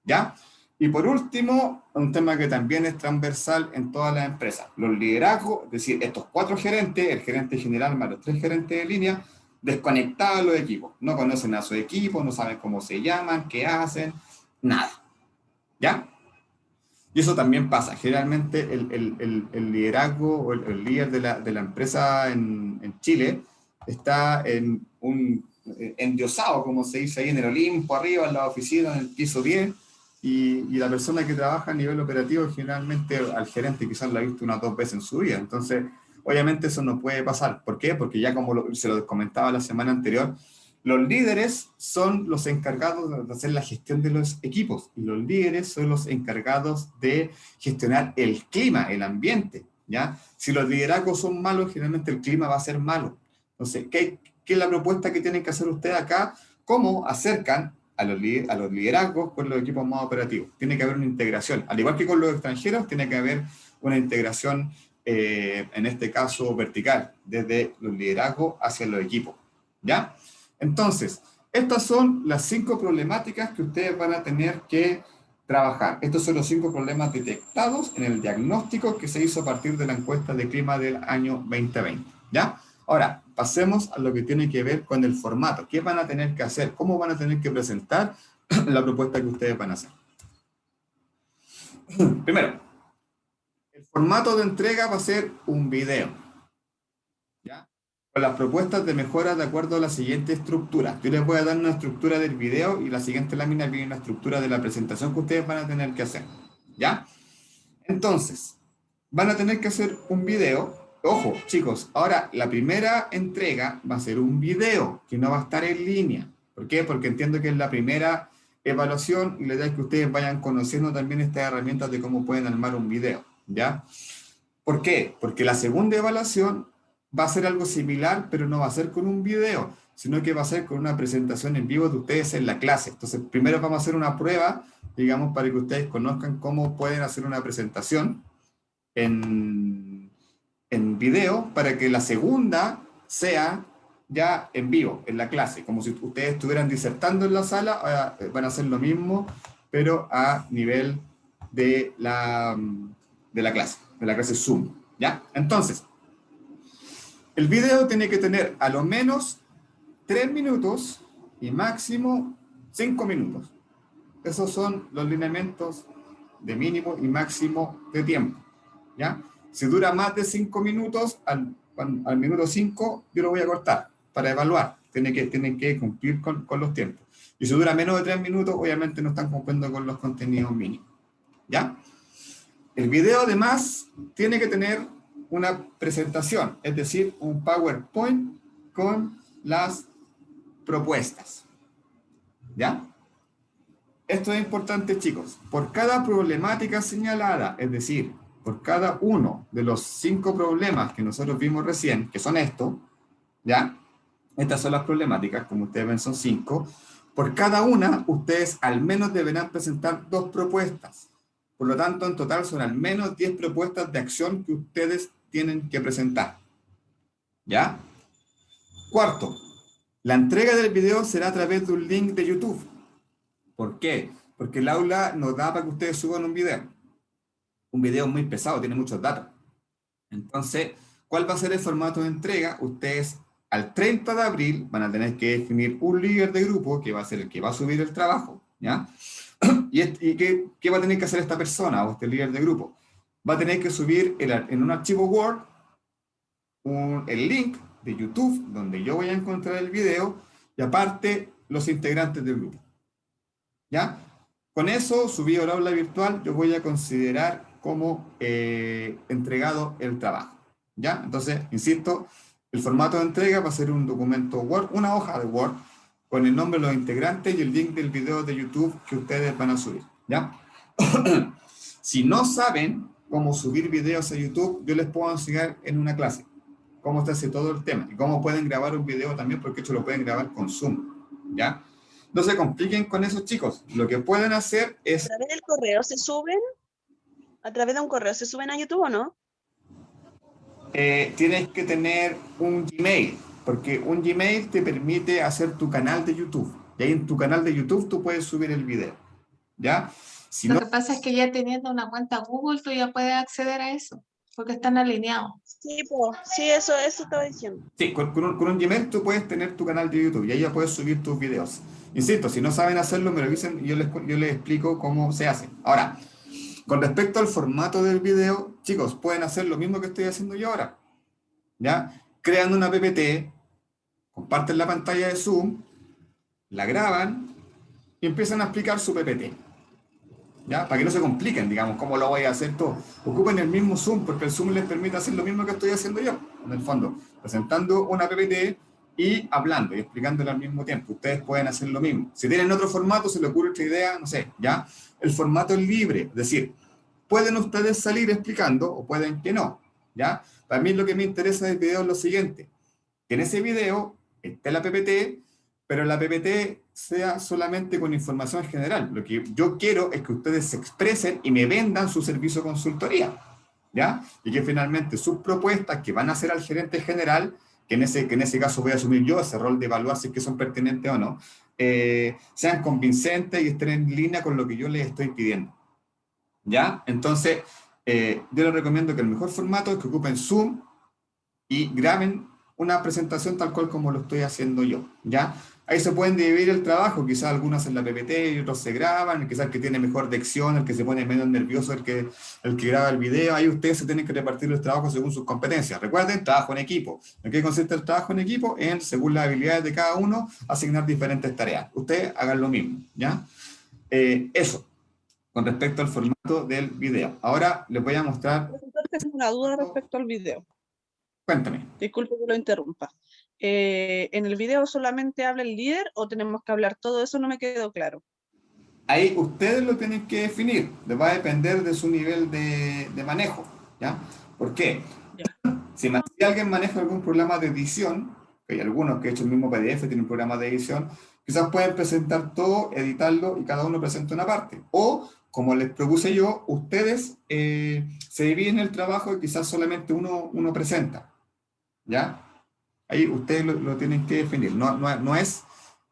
Speaker 1: ¿ya? Y por último, un tema que también es transversal en todas las empresas, los liderazgos, es decir, estos 4 gerentes, el gerente general más los 3 gerentes de línea, desconectados de los equipos, no conocen a su equipo, no saben cómo se llaman, qué hacen, nada, ¿ya? Y eso también pasa, generalmente el liderazgo o el líder de la empresa en Chile está endiosado, como se dice ahí, en el Olimpo, arriba, en la oficina, en el piso 10, y la persona que trabaja a nivel operativo generalmente al gerente quizás lo ha visto 1 o 2 veces en su vida. Entonces, obviamente eso no puede pasar. ¿Por qué? Porque ya como se lo comentaba la semana anterior, los líderes son los encargados de hacer la gestión de los equipos, y los líderes son los encargados de gestionar el clima, el ambiente, ¿ya? Si los liderazgos son malos, generalmente el clima va a ser malo. Entonces, ¿qué es la propuesta que tienen que hacer ustedes acá? ¿Cómo acercan a los liderazgos con los equipos más operativos? Tiene que haber una integración. Al igual que con los extranjeros, tiene que haber una integración, en este caso vertical, desde los liderazgos hacia los equipos, ¿ya? Entonces, estas son las 5 problemáticas que ustedes van a tener que trabajar. Estos son los 5 problemas detectados en el diagnóstico que se hizo a partir de la encuesta de clima del año 2020, ¿ya? Ahora, pasemos a lo que tiene que ver con el formato. ¿Qué van a tener que hacer? ¿Cómo van a tener que presentar la propuesta que ustedes van a hacer? Primero, el formato de entrega va a ser un video, ¿ya? Con las propuestas de mejora de acuerdo a la siguiente estructura. Yo les voy a dar una estructura del video y la siguiente lámina viene una estructura de la presentación que ustedes van a tener que hacer, ¿ya? Entonces, van a tener que hacer un video. Ojo, chicos, ahora la primera entrega va a ser un video que no va a estar en línea. ¿Por qué? Porque entiendo que es la primera evaluación y la idea es que ustedes vayan conociendo también estas herramientas de cómo pueden armar un video, ¿ya? ¿Por qué? Porque la segunda evaluación va a ser algo similar, pero no va a ser con un video, sino que va a ser con una presentación en vivo de ustedes en la clase. Entonces, primero vamos a hacer una prueba, digamos, para que ustedes conozcan cómo pueden hacer una presentación en video, para que la segunda sea ya en vivo, en la clase, como si ustedes estuvieran disertando en la sala. Van a hacer lo mismo, pero a nivel de la clase Zoom, ¿ya? Entonces, el video tiene que tener a lo menos 3 minutos y máximo 5 minutos. Esos son los lineamientos de mínimo y máximo de tiempo, ¿ya? Si dura más de 5 minutos, al minuto 5 yo lo voy a cortar para evaluar. Tienen que cumplir con los tiempos. Y si dura menos de 3 minutos, obviamente no están cumpliendo con los contenidos mínimos, ¿ya? El video además tiene que tener una presentación, es decir, un PowerPoint con las propuestas, ¿ya? Esto es importante, chicos. Por cada problemática señalada, es decir, por cada uno de los 5 problemas que nosotros vimos recién, que son estos, ¿ya? Estas son las problemáticas, como ustedes ven son 5. Por cada una, ustedes al menos deberán presentar 2 propuestas. Por lo tanto, en total son al menos 10 propuestas de acción que ustedes tienen que presentar, ¿ya? Cuarto, la entrega del video será a través de un link de YouTube. ¿Por qué? Porque el aula no da para que ustedes suban un video. Un video muy pesado, tiene muchos datos. Entonces, ¿cuál va a ser el formato de entrega? Ustedes al 30 de abril van a tener que definir un líder de grupo que va a ser el que va a subir el trabajo, ¿ya? ¿Y qué va a tener que hacer esta persona o este líder de grupo? Va a tener que subir en un archivo Word el link de YouTube donde yo voy a encontrar el video y aparte los integrantes del grupo, ¿ya? Con eso, subido al aula virtual, yo voy a considerar como entregado el trabajo, ¿ya? Entonces, insisto, el formato de entrega va a ser un documento Word, una hoja de Word, con el nombre de los integrantes y el link del video de YouTube que ustedes van a subir, ¿ya? Si no saben cómo subir videos a YouTube, yo les puedo enseñar en una clase cómo se hace todo el tema y cómo pueden grabar un video también, porque esto lo pueden grabar con Zoom, ¿ya? No se compliquen con eso, chicos. Lo que pueden hacer es...
Speaker 6: ¿A través del correo se suben? ¿A través de un correo se suben a YouTube o no?
Speaker 1: Tienes que tener un Gmail, porque un Gmail te permite hacer tu canal de YouTube. Y ahí en tu canal de YouTube tú puedes subir el video, ¿ya? Si
Speaker 10: Lo
Speaker 1: no,
Speaker 10: que pasa es que ya teniendo una cuenta Google, tú ya puedes acceder a eso, porque están alineados.
Speaker 6: Sí, sí, eso estaba diciendo.
Speaker 1: sí, con un Gmail tú puedes tener tu canal de YouTube y ahí ya puedes subir tus videos. Insisto, si no saben hacerlo, me lo dicen y yo les explico cómo se hace. Ahora, con respecto al formato del video, chicos, pueden hacer lo mismo que estoy haciendo yo ahora, ¿ya? Crean una PPT, comparten la pantalla de Zoom, la graban y empiezan a explicar su PPT, ¿ya? Para que no se compliquen, digamos, cómo lo voy a hacer todo. Ocupen el mismo Zoom, porque el Zoom les permite hacer lo mismo que estoy haciendo yo, en el fondo, presentando una PPT y hablando y explicándola al mismo tiempo. Ustedes pueden hacer lo mismo. Si tienen otro formato, se les ocurre otra idea, no sé, ¿ya? El formato es libre, es decir, pueden ustedes salir explicando o pueden que no, ¿ya? Para mí lo que me interesa del video es lo siguiente, que en ese video esté la PPT, pero la PPT sea solamente con información general. Lo que yo quiero es que ustedes se expresen y me vendan su servicio de consultoría, ¿ya? Y que finalmente sus propuestas que van a hacer al gerente general, que en ese caso voy a asumir yo ese rol de evaluar si es que son pertinentes o no, sean convincentes y estén en línea con lo que yo les estoy pidiendo, ¿ya? Entonces, yo les recomiendo que el mejor formato es que ocupen Zoom y graben una presentación tal cual como lo estoy haciendo yo, ¿ya? Ahí se pueden dividir el trabajo, quizás algunos hacen la PPT y otros se graban, quizás el que tiene mejor dicción, el que se pone menos nervioso, el que graba el video, ahí ustedes se tienen que repartir el trabajo según sus competencias. Recuerden, trabajo en equipo. ¿En qué consiste el trabajo en equipo? En, según las habilidades de cada uno, asignar diferentes tareas. Ustedes hagan lo mismo, ¿ya? Eso, con respecto al formato del video. Ahora les voy a mostrar...
Speaker 9: Tengo una duda respecto al video.
Speaker 1: Cuéntame.
Speaker 9: Disculpe que lo interrumpa. ¿En el video solamente habla el líder o tenemos que hablar todo eso? No me quedó claro.
Speaker 1: Ahí ustedes lo tienen que definir. Les va a depender de su nivel de manejo, ¿ya? ¿Por qué?
Speaker 9: Ya.
Speaker 1: Si alguien maneja algún programa de edición, que hay algunos que he hecho el mismo PDF, tienen programas de edición, quizás pueden presentar todo, editarlo y cada uno presenta una parte. O, como les propuse yo, ustedes se dividen el trabajo y quizás solamente uno presenta, ¿ya? Ahí ustedes lo tienen que definir. No es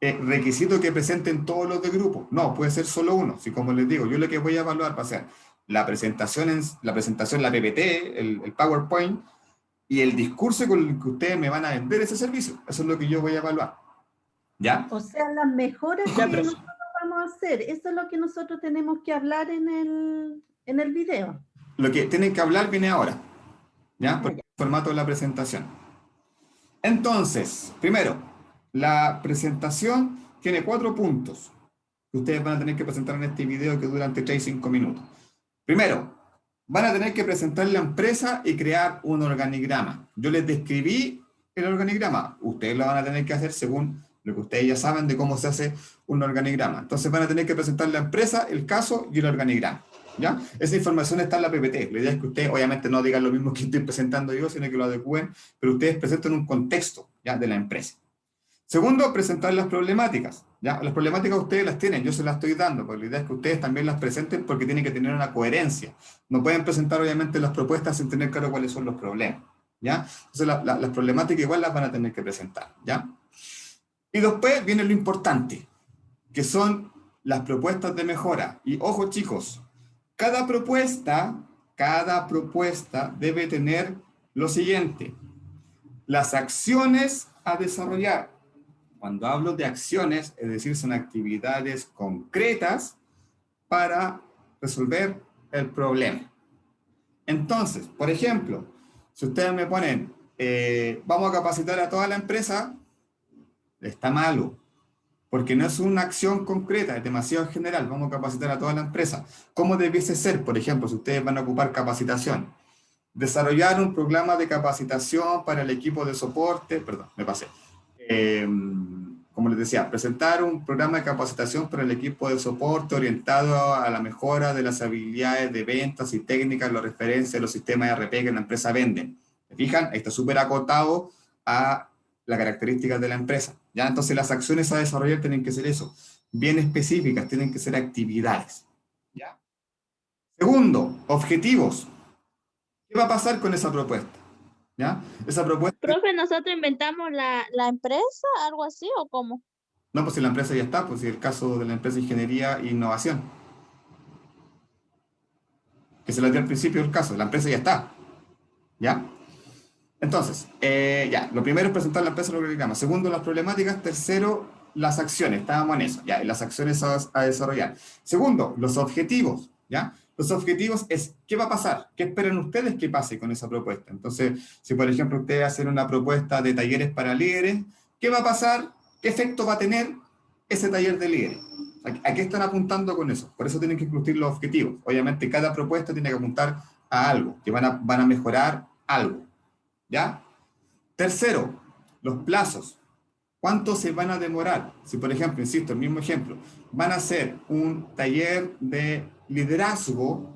Speaker 1: requisito que presenten todos los de grupo. No, puede ser solo uno. Si, como les digo, yo lo que voy a evaluar va a ser la presentación, la PPT, el PowerPoint y el discurso con el que ustedes me van a vender ese servicio. Eso es lo que yo voy a evaluar, ¿ya?
Speaker 7: O sea, las mejoras
Speaker 9: Ya,
Speaker 7: que
Speaker 9: pero-
Speaker 7: nosotros vamos a hacer, eso es lo que nosotros tenemos que hablar en el video.
Speaker 1: Lo que tienen que hablar viene ahora, ¿ya? Porque el formato de la presentación. Entonces, primero, la presentación tiene 4 puntos que ustedes van a tener que presentar en este video que dura entre 3 y 5 minutos. Primero, van a tener que presentar la empresa y crear un organigrama. Yo les describí el organigrama. Ustedes lo van a tener que hacer según lo que ustedes ya saben de cómo se hace un organigrama. Entonces van a tener que presentar la empresa, el caso y el organigrama, ¿ya? Esa información está en la PPT. La idea es que ustedes obviamente no digan lo mismo que estoy presentando yo, sino que lo adecúen, pero ustedes presenten un contexto, ¿ya? De la empresa. Segundo, presentar las problemáticas, ¿ya? Las problemáticas ustedes las tienen, yo se las estoy dando, porque la idea es que ustedes también las presenten porque tienen que tener una coherencia. No pueden presentar obviamente las propuestas sin tener claro cuáles son los problemas, ¿ya? Entonces las problemáticas igual las van a tener que presentar, ¿ya? Y después viene lo importante, que son las propuestas de mejora. Y ojo chicos, cada propuesta debe tener lo siguiente, las acciones a desarrollar. Cuando hablo de acciones, es decir, son actividades concretas para resolver el problema. Entonces, por ejemplo, si ustedes me ponen, vamos a capacitar a toda la empresa, está malo, porque no es una acción concreta, es demasiado general, vamos a capacitar a toda la empresa. ¿Cómo debiese ser, por ejemplo, si ustedes van a ocupar capacitación? Desarrollar un programa de capacitación para el equipo de soporte, perdón, me pasé. Como les decía, presentar un programa de capacitación para el equipo de soporte orientado a la mejora de las habilidades de ventas y técnicas, la referencia de los sistemas ERP que la empresa vende. ¿Se fijan? Ahí está súper acotado a las características de la empresa. ¿Ya? Entonces las acciones a desarrollar tienen que ser eso, bien específicas, tienen que ser actividades. ¿Ya? Segundo, objetivos. ¿Qué va a pasar con esa propuesta? ¿Ya? Esa propuesta...
Speaker 8: Profe, ¿nosotros inventamos la empresa, algo así o cómo?
Speaker 1: No, pues si la empresa ya está, pues si el caso de la empresa Ingeniería e Innovación. Que se lo dio al principio del caso, la empresa ya está. ¿Ya? Entonces, ya, lo primero es presentar la empresa en el organigrama. Segundo, las problemáticas. Tercero, las acciones. Estábamos en eso, ¿ya? Y las acciones a desarrollar. Segundo, los objetivos, ¿ya? Los objetivos es, ¿qué va a pasar? ¿Qué esperan ustedes que pase con esa propuesta? Entonces, si por ejemplo ustedes hacen una propuesta de talleres para líderes, ¿qué va a pasar? ¿Qué efecto va a tener ese taller de líderes? ¿A qué están apuntando con eso? Por eso tienen que incluir los objetivos. Obviamente, cada propuesta tiene que apuntar a algo, que van a mejorar algo. ¿Ya? Tercero, los plazos. ¿Cuánto se van a demorar? Si, por ejemplo, insisto, el mismo ejemplo, van a hacer un taller de liderazgo,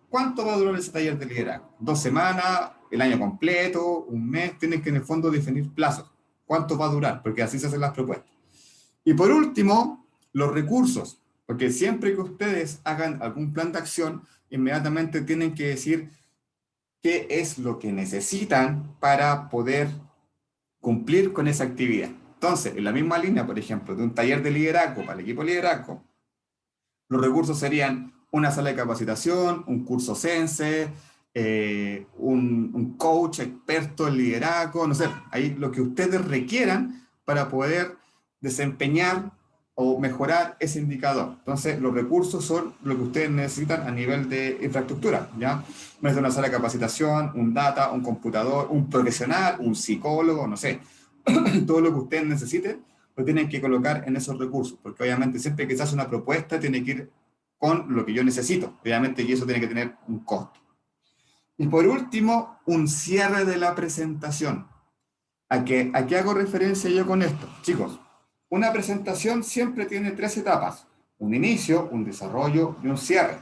Speaker 1: ¿cuánto va a durar ese taller de liderazgo? 2 semanas, el año completo, un mes, tienen que en el fondo definir plazos. ¿Cuánto va a durar? Porque así se hacen las propuestas. Y por último, los recursos, porque siempre que ustedes hagan algún plan de acción, inmediatamente tienen que decir qué es lo que necesitan para poder cumplir con esa actividad. Entonces, en la misma línea, por ejemplo, de un taller de liderazgo para el equipo de liderazgo, los recursos serían una sala de capacitación, un curso Sense, un coach experto en liderazgo, no sé, ahí lo que ustedes requieran para poder desempeñar o mejorar ese indicador. Entonces, los recursos son lo que ustedes necesitan a nivel de infraestructura, ¿ya? No es una sala de capacitación, un data, un computador, un profesional, un psicólogo, no sé. Todo lo que ustedes necesiten lo tienen que colocar en esos recursos, porque obviamente siempre que se hace una propuesta tiene que ir con lo que yo necesito, obviamente, y eso tiene que tener un costo. Y por último, un cierre de la presentación. ¿A qué hago referencia yo con esto? Chicos, una presentación siempre tiene 3 etapas, un inicio, un desarrollo y un cierre.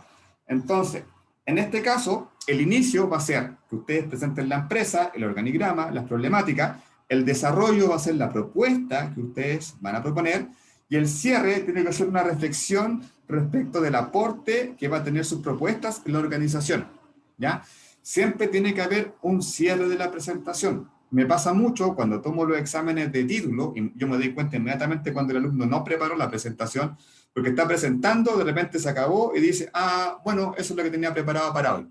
Speaker 1: Entonces, en este caso, el inicio va a ser que ustedes presenten la empresa, el organigrama, las problemáticas, el desarrollo va a ser la propuesta que ustedes van a proponer, y el cierre tiene que ser una reflexión respecto del aporte que va a tener sus propuestas en la organización, ¿ya? Siempre tiene que haber un cierre de la presentación. Me pasa mucho cuando tomo los exámenes de título, y yo me doy cuenta inmediatamente cuando el alumno no preparó la presentación, porque está presentando, de repente se acabó y dice, ah, bueno, eso es lo que tenía preparado para hoy.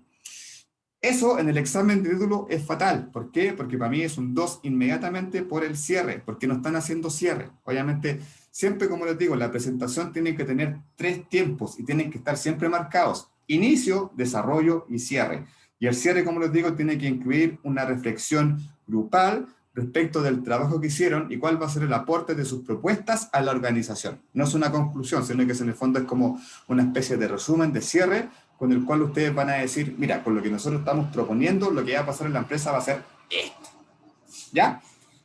Speaker 1: Eso en el examen de título es fatal. ¿Por qué? Porque para mí es un 2 inmediatamente por el cierre, porque no están haciendo cierre. Obviamente, siempre como les digo, la presentación tiene que tener 3 tiempos y tienen que estar siempre marcados. Inicio, desarrollo y cierre. Y el cierre, como les digo, tiene que incluir una reflexión grupal respecto del trabajo que hicieron y cuál va a ser el aporte de sus propuestas a la organización. No es una conclusión, sino que en el fondo es como una especie de resumen, de cierre, con el cual ustedes van a decir, mira, con lo que nosotros estamos proponiendo, lo que va a pasar en la empresa va a ser esto. ¿Ya?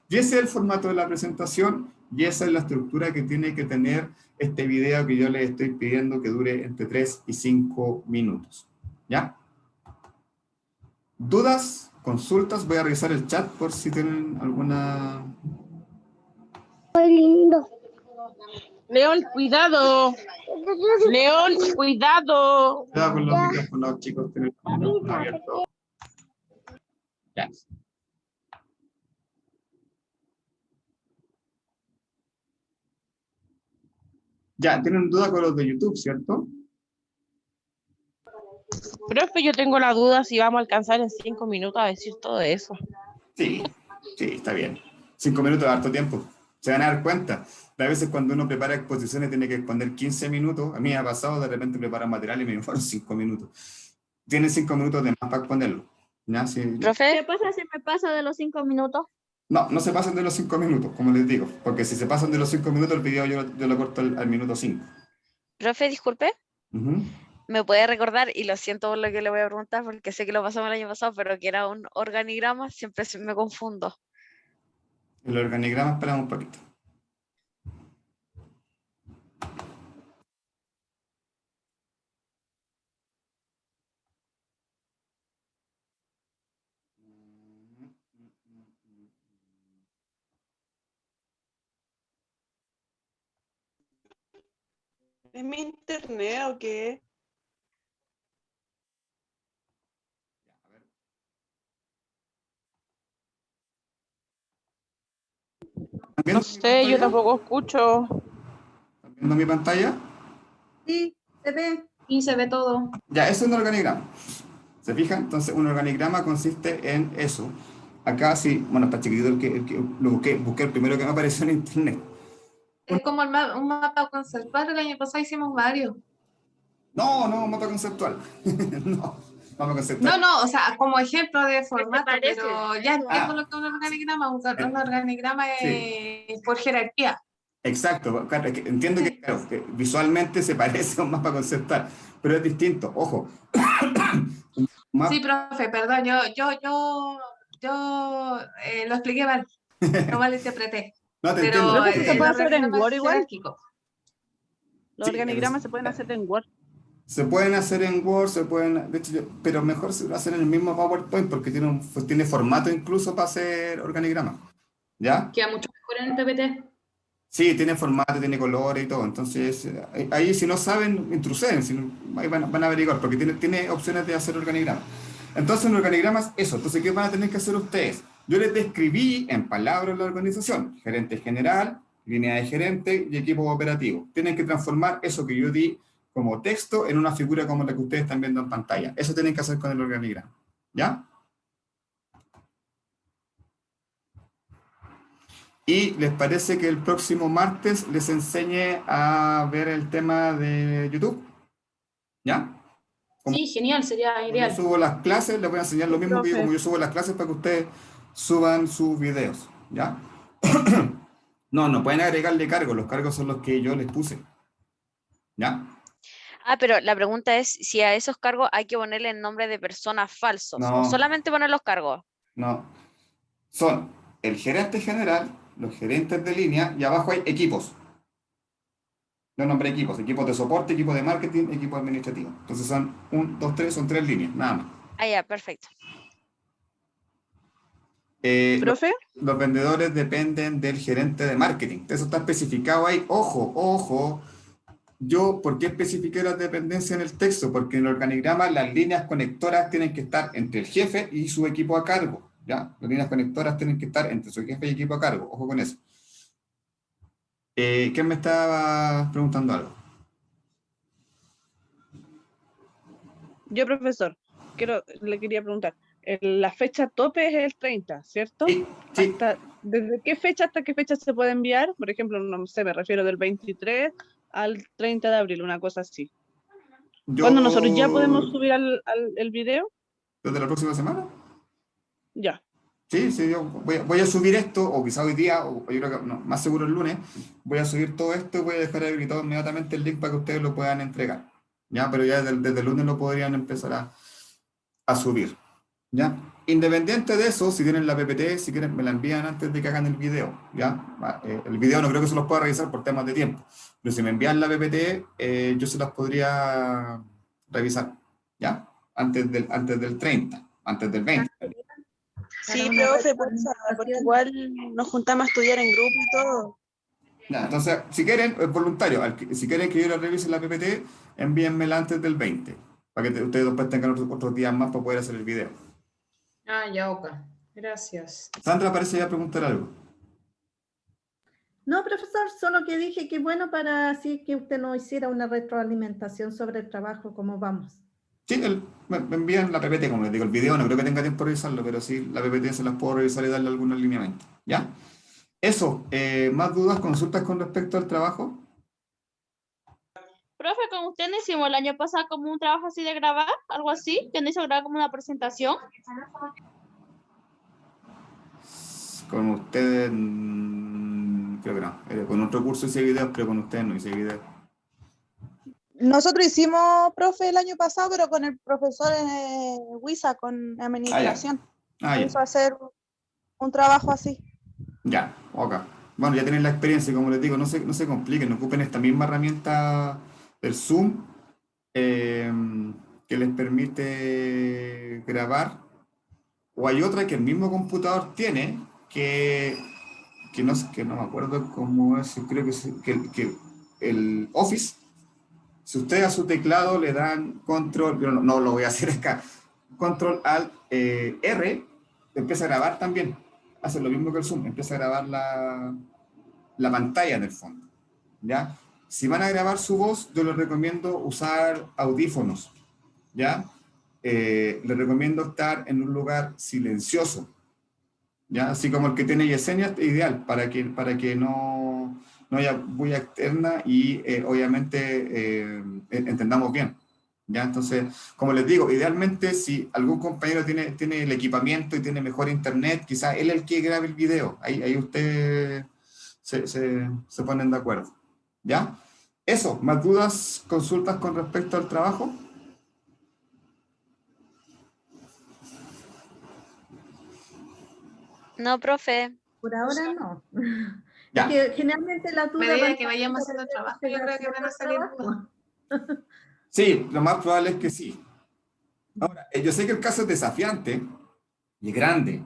Speaker 1: Y ese es el formato de la presentación y esa es la estructura que tiene que tener este video que yo les estoy pidiendo que dure entre 3 y 5 minutos. ¿Ya? ¿Dudas? ¿Consultas? Voy a revisar el chat por si tienen alguna...
Speaker 11: Muy lindo.
Speaker 12: León, cuidado. León, cuidado.
Speaker 1: Cuidado con los micrófonos, chicos, tienen el micrófono abierto. Ya. Ya, tienen duda con los de YouTube, ¿cierto?
Speaker 12: Profe, yo tengo la duda si vamos a alcanzar en 5 minutos a decir todo eso.
Speaker 1: Sí, sí, está bien. 5 minutos de harto tiempo. Se van a dar cuenta. A veces cuando uno prepara exposiciones tiene que exponer 15 minutos. A mí me ha pasado, de repente preparo material y me fueron 5 minutos. Tienen 5 minutos de más para exponerlo. ¿Ya? Sí.
Speaker 5: Profe,
Speaker 8: ¿Qué pasa si me paso de los 5 minutos?
Speaker 1: No, no se pasan de los 5 minutos, como les digo. Porque si se pasan de los 5 minutos, el video yo lo corto al minuto 5.
Speaker 5: profe, disculpe. ¿Me puede recordar? Y lo siento por lo que le voy a preguntar, porque sé que lo pasamos el año pasado, pero que era un organigrama, siempre me confundo.
Speaker 1: El organigrama, esperamos un poquito.
Speaker 6: ¿Es mi internet o qué?
Speaker 12: No sé, yo tampoco escucho.
Speaker 1: ¿Están viendo mi pantalla?
Speaker 7: Sí, se ve.
Speaker 2: Y se ve todo.
Speaker 1: Ya, eso es un organigrama. ¿Se fijan? Entonces, un organigrama consiste en eso. Acá sí, bueno, está chiquitito lo busqué el primero que me apareció en internet.
Speaker 10: Es como un mapa conceptual, el año pasado hicimos varios.
Speaker 1: No, mapa conceptual. No, mapa conceptual.
Speaker 10: No, o sea, como ejemplo de formato,
Speaker 8: parece?
Speaker 10: pero ya entiendo lo que es un organigrama. Un organigrama es por jerarquía.
Speaker 1: Exacto, claro, es que entiendo que, claro, que visualmente se parece a un mapa conceptual, pero es distinto. Ojo.
Speaker 10: Sí, profe, perdón, yo lo expliqué mal, no malinterpreté.
Speaker 1: No te
Speaker 10: Pero
Speaker 1: entiendo.
Speaker 9: Creo que se puede hacer en
Speaker 10: organigrama
Speaker 9: Word
Speaker 10: es
Speaker 9: igual.
Speaker 10: jerárquico.
Speaker 9: Los
Speaker 1: Sí,
Speaker 9: organigramas se pueden hacer en Word.
Speaker 1: Se pueden hacer en Word, de hecho, pero mejor se lo hacen en el mismo PowerPoint porque tiene formato incluso para hacer organigramas. ¿Ya?
Speaker 2: Queda mucho mejor en el PPT.
Speaker 1: Sí, tiene formato, tiene colores y todo. Entonces, ahí si no saben, intrusen, ahí van a averiguar, porque tiene opciones de hacer organigramas. Entonces, un organigrama es eso. Entonces, ¿qué van a tener que hacer ustedes? Yo les describí en palabras la organización: gerente general, línea de gerente y equipo operativo. Tienen que transformar eso que yo di como texto en una figura como la que ustedes están viendo en pantalla. Eso tienen que hacer con el organigrama. ¿Ya? Y les parece que el próximo martes les enseñe a ver el tema de YouTube. ¿Ya?
Speaker 2: Sí, genial, sería
Speaker 1: Como yo
Speaker 2: ideal.
Speaker 1: subo las clases, les voy a enseñar lo mismo que yo,
Speaker 9: Profe.
Speaker 1: como yo subo las clases para que ustedes suban sus videos. ¿Ya? No pueden agregarle cargos, los cargos son los que yo les puse. ¿Ya?
Speaker 5: Ah, pero la pregunta es si a esos cargos hay que ponerle el nombre de personas falsos o
Speaker 1: No.
Speaker 5: solamente poner los cargos.
Speaker 1: No. Son el gerente general, los gerentes de línea y abajo hay equipos. Yo nombré equipos: equipos de soporte, equipo de marketing, equipo administrativo. Entonces son 1, 2, 3, son 3 líneas, nada más.
Speaker 5: Ah, ya, perfecto.
Speaker 9: ¿Profe?
Speaker 1: Los vendedores dependen del gerente de marketing. Eso está especificado ahí. Ojo. ¿Por qué especifiqué las dependencias en el texto? Porque en el organigrama las líneas conectoras tienen que estar entre el jefe y su equipo a cargo. ¿Ya? Las líneas conectoras tienen que estar entre su jefe y equipo a cargo. Ojo con eso. ¿Quién me estaba preguntando algo?
Speaker 9: Yo, profesor, le quería preguntar. La fecha tope es el 30, ¿cierto?
Speaker 1: Sí.
Speaker 9: ¿Desde qué fecha hasta qué fecha se puede enviar? Por ejemplo, no sé, me refiero del 23 al 30 de abril, una cosa así. ¿Cuándo nosotros ya podemos subir el video?
Speaker 1: ¿Desde la próxima semana?
Speaker 9: Ya.
Speaker 1: Sí, yo voy a subir esto, o quizá hoy día, o yo creo que no, más seguro el lunes, voy a subir todo esto y voy a dejar habilitado inmediatamente el link para que ustedes lo puedan entregar. ¿Ya? Pero ya desde el lunes lo podrían empezar a subir. ¿Ya? Independiente de eso, si tienen la PPT, si quieren me la envían antes de que hagan el video. ¿Ya? El video no creo que se los pueda revisar por temas de tiempo, pero si me envían la PPT, yo se las podría revisar. ¿Ya? Antes del 30, antes del 20.
Speaker 6: Sí, profe, porque igual nos juntamos a estudiar en grupo y todo.
Speaker 1: Ya, entonces, si quieren, es voluntario. Si quieren que yo la revise la PPT, envíenmela antes del 20, para que ustedes después tengan otros días más para poder hacer el video.
Speaker 2: Ah, ya, ok. Gracias.
Speaker 1: Sandra parece ya preguntar algo.
Speaker 7: No, profesor, solo que dije que bueno para así que usted nos hiciera una retroalimentación sobre el trabajo, cómo vamos.
Speaker 1: Sí, me envían la PPT, como les digo, el video no creo que tenga tiempo de revisarlo, pero sí, la PPT se las puedo revisar y darle algunos lineamientos, ¿ya? Eso, ¿más dudas, consultas con respecto al trabajo?
Speaker 8: Profe, con usted no hicimos el año pasado como un trabajo así de grabar, algo así, que no hizo grabar como una presentación.
Speaker 1: Con ustedes, creo que no. Con otro curso hice videos, pero con ustedes no hice videos.
Speaker 13: Nosotros hicimos, profe, el año pasado, pero con el profesor Huiza, con administración.
Speaker 1: Ah,
Speaker 13: Nos hizo
Speaker 1: ya.
Speaker 13: hacer un trabajo así.
Speaker 1: Ya, ok. Bueno, ya tienen la experiencia y como les digo, no se compliquen, no ocupen esta misma herramienta del Zoom que les permite grabar. O hay otra que el mismo computador tiene que no me acuerdo cómo es, creo que el Office, si ustedes a su teclado le dan control, yo no lo voy a hacer acá, control alt R, empieza a grabar también, hace lo mismo que el Zoom, empieza a grabar la pantalla en el fondo, ¿ya? Si van a grabar su voz, yo les recomiendo usar audífonos, ¿ya? Les recomiendo estar en un lugar silencioso, ¿ya? Así como el que tiene Yesenia, es ideal para que no haya bulla externa y obviamente entendamos bien, ¿ya? Entonces, como les digo, idealmente si algún compañero tiene el equipamiento y tiene mejor internet, quizás él es el que grabe el video, ahí ustedes se ponen de acuerdo, ¿ya? Eso, ¿más dudas, consultas con respecto al trabajo?
Speaker 5: No, profe.
Speaker 7: Por ahora no.
Speaker 1: Ya.
Speaker 7: Es que generalmente las
Speaker 10: A
Speaker 7: dudas
Speaker 10: medida
Speaker 7: van
Speaker 10: que vayamos haciendo el trabajo, yo creo que van a salir dudas.
Speaker 1: Sí, lo más probable es que sí. Ahora, yo sé que el caso es desafiante y grande.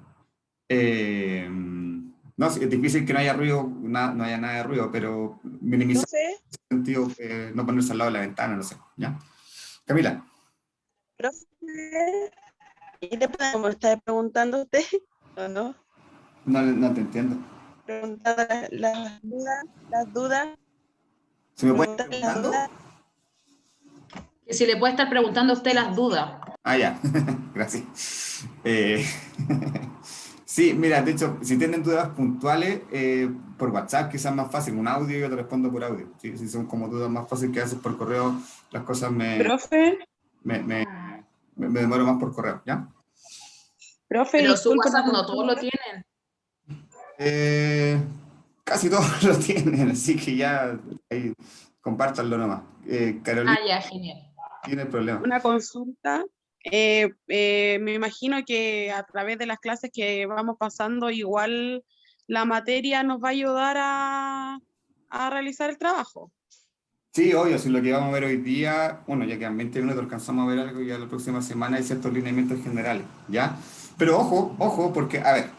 Speaker 1: No, es difícil que no haya ruido, no haya nada de ruido, pero minimizar
Speaker 6: No sé,
Speaker 1: en ese sentido, no ponerse al lado de la ventana, no sé, ¿ya? Camila.
Speaker 6: profe, ¿y le puedo, como está preguntando usted, o no?
Speaker 1: No te entiendo.
Speaker 6: Preguntando las dudas.
Speaker 1: ¿Se me puede ir
Speaker 6: preguntando las
Speaker 1: preguntando?
Speaker 6: dudas.
Speaker 2: Que si le puede estar preguntando a usted las dudas.
Speaker 1: Ah, ya, gracias. Sí, mira, de hecho, si tienen dudas puntuales, por WhatsApp quizás más fácil, un audio y yo te respondo por audio. ¿Sí? Si son como dudas más fáciles que haces por correo, las cosas
Speaker 9: Profe,
Speaker 1: me demoro más por correo, ¿ya?
Speaker 9: profe,
Speaker 2: Pero su
Speaker 9: disculpe.
Speaker 2: WhatsApp no todos lo tienen.
Speaker 1: Casi todos lo tienen, así que ya ahí, compártanlo nomás. Carolina
Speaker 2: Ah, ya, genial.
Speaker 1: tiene el problema.
Speaker 9: Una consulta. Me imagino que a través de las clases que vamos pasando, igual la materia nos va a ayudar a realizar el trabajo.
Speaker 1: Sí, obvio, si lo que vamos a ver hoy día, bueno, ya quedan 20 minutos, alcanzamos a ver algo y ya la próxima semana hay ciertos lineamientos generales, ¿ya? Pero ojo, porque, a ver,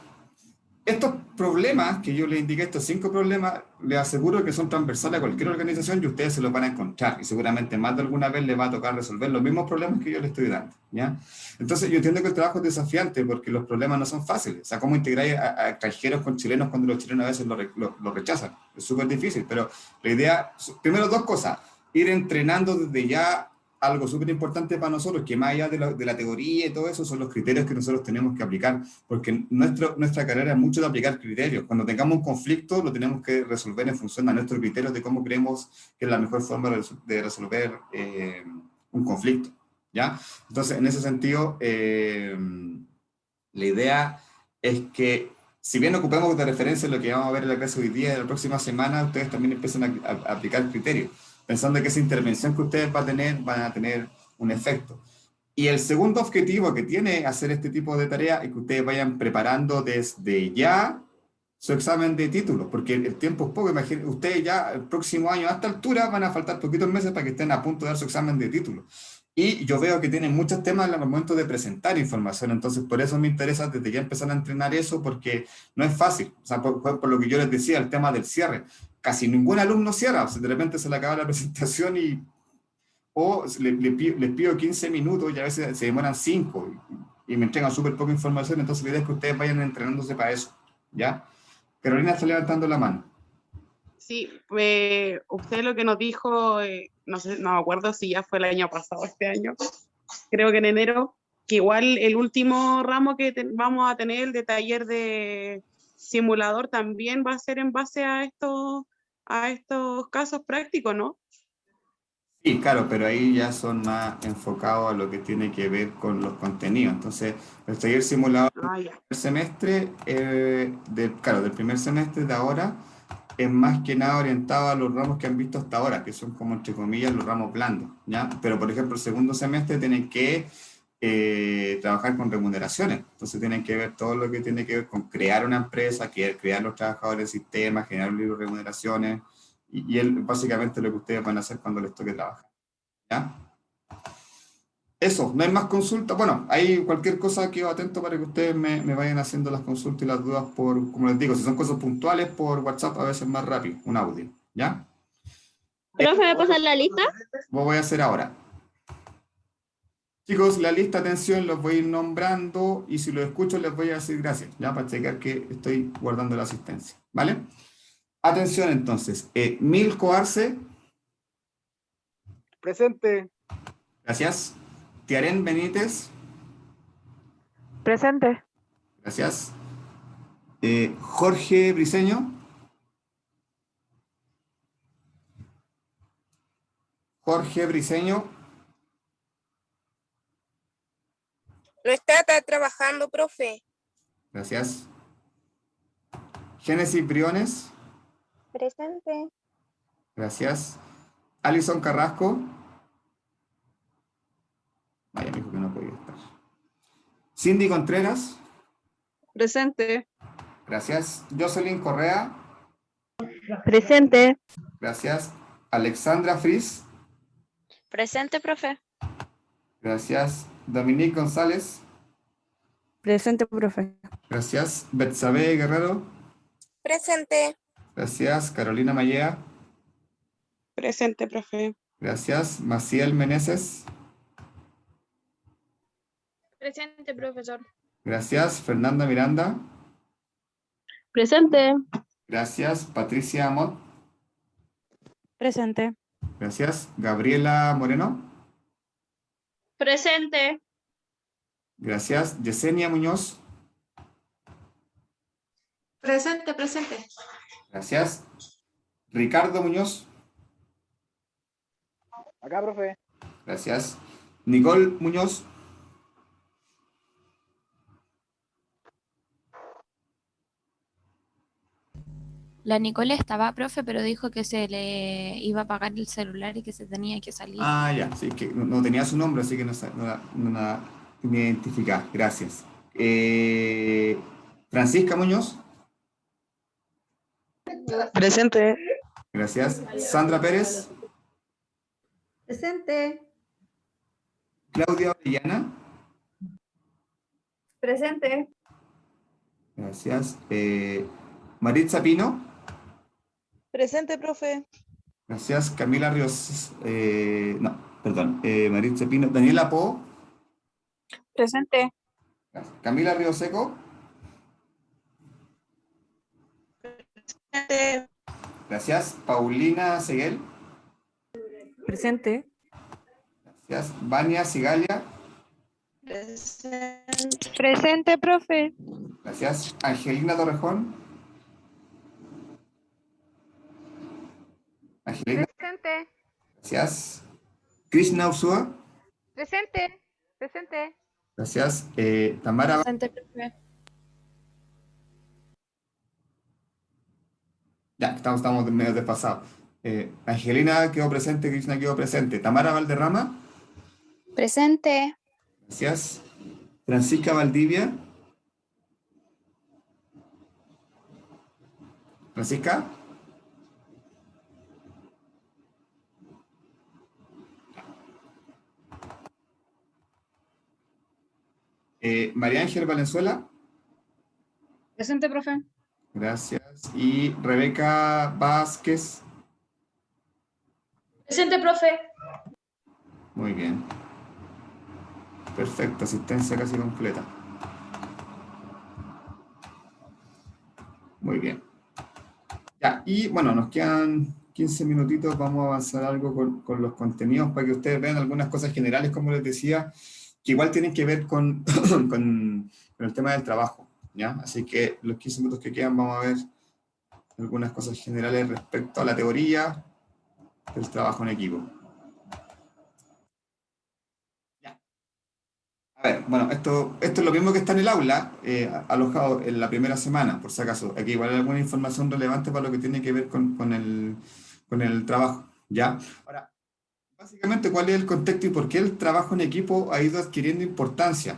Speaker 1: estos problemas que yo les indiqué, estos 5 problemas, les aseguro que son transversales a cualquier organización y ustedes se los van a encontrar y seguramente más de alguna vez les va a tocar resolver los mismos problemas que yo les estoy dando, ¿ya? Entonces yo entiendo que el trabajo es desafiante porque los problemas no son fáciles. O sea, ¿cómo integrar a extranjeros con chilenos cuando los chilenos a veces lo rechazan? Es súper difícil, pero la idea, primero 2 cosas, ir entrenando desde ya algo súper importante para nosotros, que más allá de la teoría y todo eso, son los criterios que nosotros tenemos que aplicar, porque nuestra carrera es mucho de aplicar criterios. Cuando tengamos un conflicto, lo tenemos que resolver en función a nuestros criterios de cómo creemos que es la mejor forma de resolver un conflicto, ¿ya? Entonces, en ese sentido, la idea es que, si bien ocupemos de referencia lo que vamos a ver en la clase hoy día y de la próxima semana, ustedes también empiezan a aplicar criterios, pensando que esa intervención que ustedes van a tener un efecto. Y el segundo objetivo que tiene hacer este tipo de tareas es que ustedes vayan preparando desde ya su examen de título, porque el tiempo es poco. Imagínense, ustedes ya el próximo año a esta altura van a faltar poquitos meses para que estén a punto de dar su examen de título. Y yo veo que tienen muchos temas al momento de presentar información, entonces por eso me interesa desde ya empezar a entrenar eso, porque no es fácil. O sea, por lo que yo les decía, el tema del cierre. Casi ningún alumno cierra, o sea, de repente se le acaba la presentación o les pido 15 minutos y a veces se demoran 5 y me entregan súper poca información, entonces la idea es que ustedes vayan entrenándose para eso, ¿ya? Carolina está levantando la mano.
Speaker 9: Sí, usted lo que nos dijo, no sé, no me acuerdo si ya fue el año pasado o este año,
Speaker 6: creo que en enero, que igual el último ramo que vamos a tener, el de taller de simulador, también va a ser en base a estos casos prácticos, ¿no?
Speaker 1: Sí, claro, pero ahí ya son más enfocados a lo que tiene que ver con los contenidos. Entonces, el taller simulador del semestre, del primer semestre de ahora, es más que nada orientado a los ramos que han visto hasta ahora, que son como, entre comillas, los ramos blandos, ¿ya? Pero, por ejemplo, el segundo semestre tienen que trabajar con remuneraciones. Entonces, tienen que ver todo lo que tiene que ver con crear una empresa, crear los trabajadores del sistema, generar un libro de remuneraciones, y es básicamente lo que ustedes van a hacer cuando les toque trabajar, ¿ya? Eso, no hay más consultas. Bueno, hay cualquier cosa, quedo atento para que ustedes me vayan haciendo las consultas y las dudas como les digo, si son cosas puntuales, por WhatsApp a veces más rápido, un audio, ¿ya?
Speaker 8: ¿Profe, me pasa la lista?
Speaker 1: Lo voy a hacer ahora. Chicos, la lista, atención, los voy a ir nombrando y si los escucho les voy a decir gracias, ¿ya? Para checar que estoy guardando la asistencia, ¿vale? Atención entonces, Milko Arce.
Speaker 14: Presente.
Speaker 1: Gracias. Tiaren Benítez.
Speaker 12: Presente.
Speaker 1: Gracias. Jorge Briceño. Jorge Briceño.
Speaker 15: No está trabajando, profe.
Speaker 1: Gracias. Génesis Briones.
Speaker 15: Presente.
Speaker 1: Gracias. Alison Carrasco. Vaya, me dijo que no podía estar. Cindy Contreras.
Speaker 6: Presente.
Speaker 1: Gracias. Jocelyn Correa.
Speaker 12: Presente.
Speaker 1: Gracias. Alexandra Fris.
Speaker 5: Presente, profe.
Speaker 1: Gracias. Dominique González.
Speaker 12: Presente, profe.
Speaker 1: Gracias. Betsabe Guerrero.
Speaker 15: Presente.
Speaker 1: Gracias. Carolina Mallea.
Speaker 6: Presente, profe.
Speaker 1: Gracias. Maciel Meneses.
Speaker 8: Presente, profesor.
Speaker 1: Gracias. Fernanda Miranda.
Speaker 8: Presente.
Speaker 1: Gracias. Patricia Amot.
Speaker 12: Presente.
Speaker 1: Gracias. Gabriela Moreno.
Speaker 8: Presente.
Speaker 1: Gracias. Yesenia Muñoz.
Speaker 10: Presente, presente.
Speaker 1: Gracias. Ricardo Muñoz.
Speaker 14: Acá, profe.
Speaker 1: Gracias. Nicole Muñoz.
Speaker 16: La Nicole estaba, profe, pero dijo que se le iba a apagar el celular y que se tenía que salir.
Speaker 1: Ah, ya, sí, que no tenía su nombre, así que no la tenía identificada. Gracias. Francisca Muñoz.
Speaker 12: Presente.
Speaker 1: Gracias. Sandra Pérez.
Speaker 7: Presente.
Speaker 1: Claudia Orellana.
Speaker 4: Presente.
Speaker 1: Gracias. Maritza Pino.
Speaker 13: Presente, profe.
Speaker 1: Gracias. Camila Ríos. Maritza Pino. Daniela Po.
Speaker 8: Presente.
Speaker 1: Gracias. Camila Ríos Seco.
Speaker 6: Presente.
Speaker 1: Gracias. Paulina Seguel.
Speaker 12: Presente.
Speaker 1: Gracias. Vania Sigalia.
Speaker 6: Presente.
Speaker 8: Presente, profe.
Speaker 1: Gracias. Angelina Torrejón. Angelina.
Speaker 17: Presente.
Speaker 1: Gracias. Krishna Ursúa.
Speaker 17: Presente. Presente.
Speaker 1: Gracias. Tamara.
Speaker 16: Presente, profe.
Speaker 1: Ya, estamos medio despasados. Angelina quedó presente, Krishna quedó presente. Tamara Valderrama.
Speaker 15: Presente.
Speaker 1: Gracias. Francisca Valdivia. Francisca. María Ángel Valenzuela.
Speaker 8: Presente, profe.
Speaker 1: Gracias. Y Rebeca Vázquez.
Speaker 2: Presente, profe.
Speaker 1: Muy bien. Perfecto, asistencia casi completa. Muy bien. Ya, y bueno, nos quedan 15 minutitos vamos a avanzar algo con los contenidos para que ustedes vean algunas cosas generales, como les decía, que igual tienen que ver con, con el tema del trabajo, ¿ya? Así que los 15 minutos que quedan vamos a ver algunas cosas generales respecto a la teoría del trabajo en equipo. Ya. A ver, bueno, esto es lo mismo que está en el aula, alojado en la primera semana, por si acaso. Aquí igual hay alguna información relevante para lo que tiene que ver con el trabajo, ¿ya? Ahora, básicamente, ¿cuál es el contexto y por qué el trabajo en equipo ha ido adquiriendo importancia?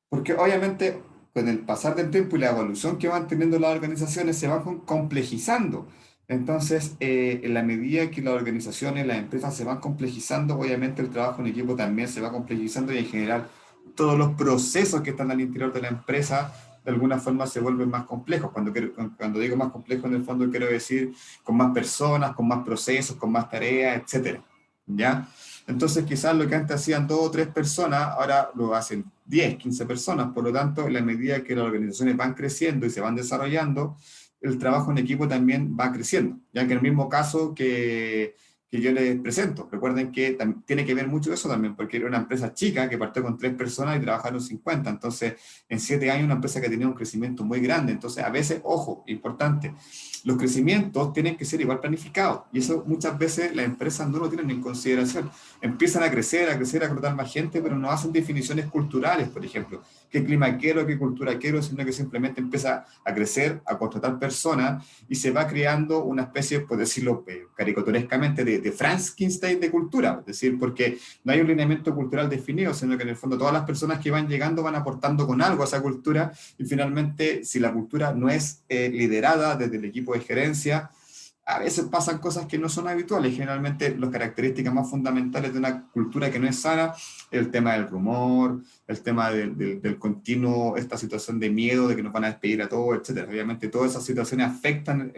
Speaker 1: Porque obviamente con el pasar del tiempo y la evolución que van teniendo las organizaciones se van complejizando. Entonces, en la medida que las organizaciones, las empresas se van complejizando, obviamente el trabajo en equipo también se va complejizando y en general todos los procesos que están al interior de la empresa de alguna forma se vuelven más complejos. Cuando digo más complejo, en el fondo quiero decir con más personas, con más procesos, con más tareas, etc. ¿Ya? Entonces quizás lo que antes hacían 2 o 3 personas, ahora lo hacen 10, 15 personas. Por lo tanto, en la medida que las organizaciones van creciendo y se van desarrollando, el trabajo en equipo también va creciendo. Ya que en el mismo caso que yo les presento, recuerden que tiene que ver mucho eso también, porque era una empresa chica que partió con 3 personas y trabajaron 50. Entonces, en 7 años una empresa que tenía un crecimiento muy grande. Entonces, a veces, ojo, importante, los crecimientos tienen que ser igual planificados, y eso muchas veces las empresas no lo tienen en consideración. Empiezan a crecer, a contratar más gente, pero no hacen definiciones culturales, por ejemplo. ¿Qué clima quiero, qué cultura quiero? Sino que simplemente empieza a crecer, a contratar personas, y se va creando una especie, por decirlo caricaturescamente, de Frankenstein de cultura. Es decir, porque no hay un lineamiento cultural definido, sino que en el fondo todas las personas que van llegando van aportando con algo a esa cultura, y finalmente, si la cultura no es liderada desde el equipo de gerencia, a veces pasan cosas que no son habituales. Generalmente las características más fundamentales de una cultura que no es sana, el tema del rumor, el tema del continuo, esta situación de miedo, de que nos van a despedir a todos, etc. Obviamente todas esas situaciones afectan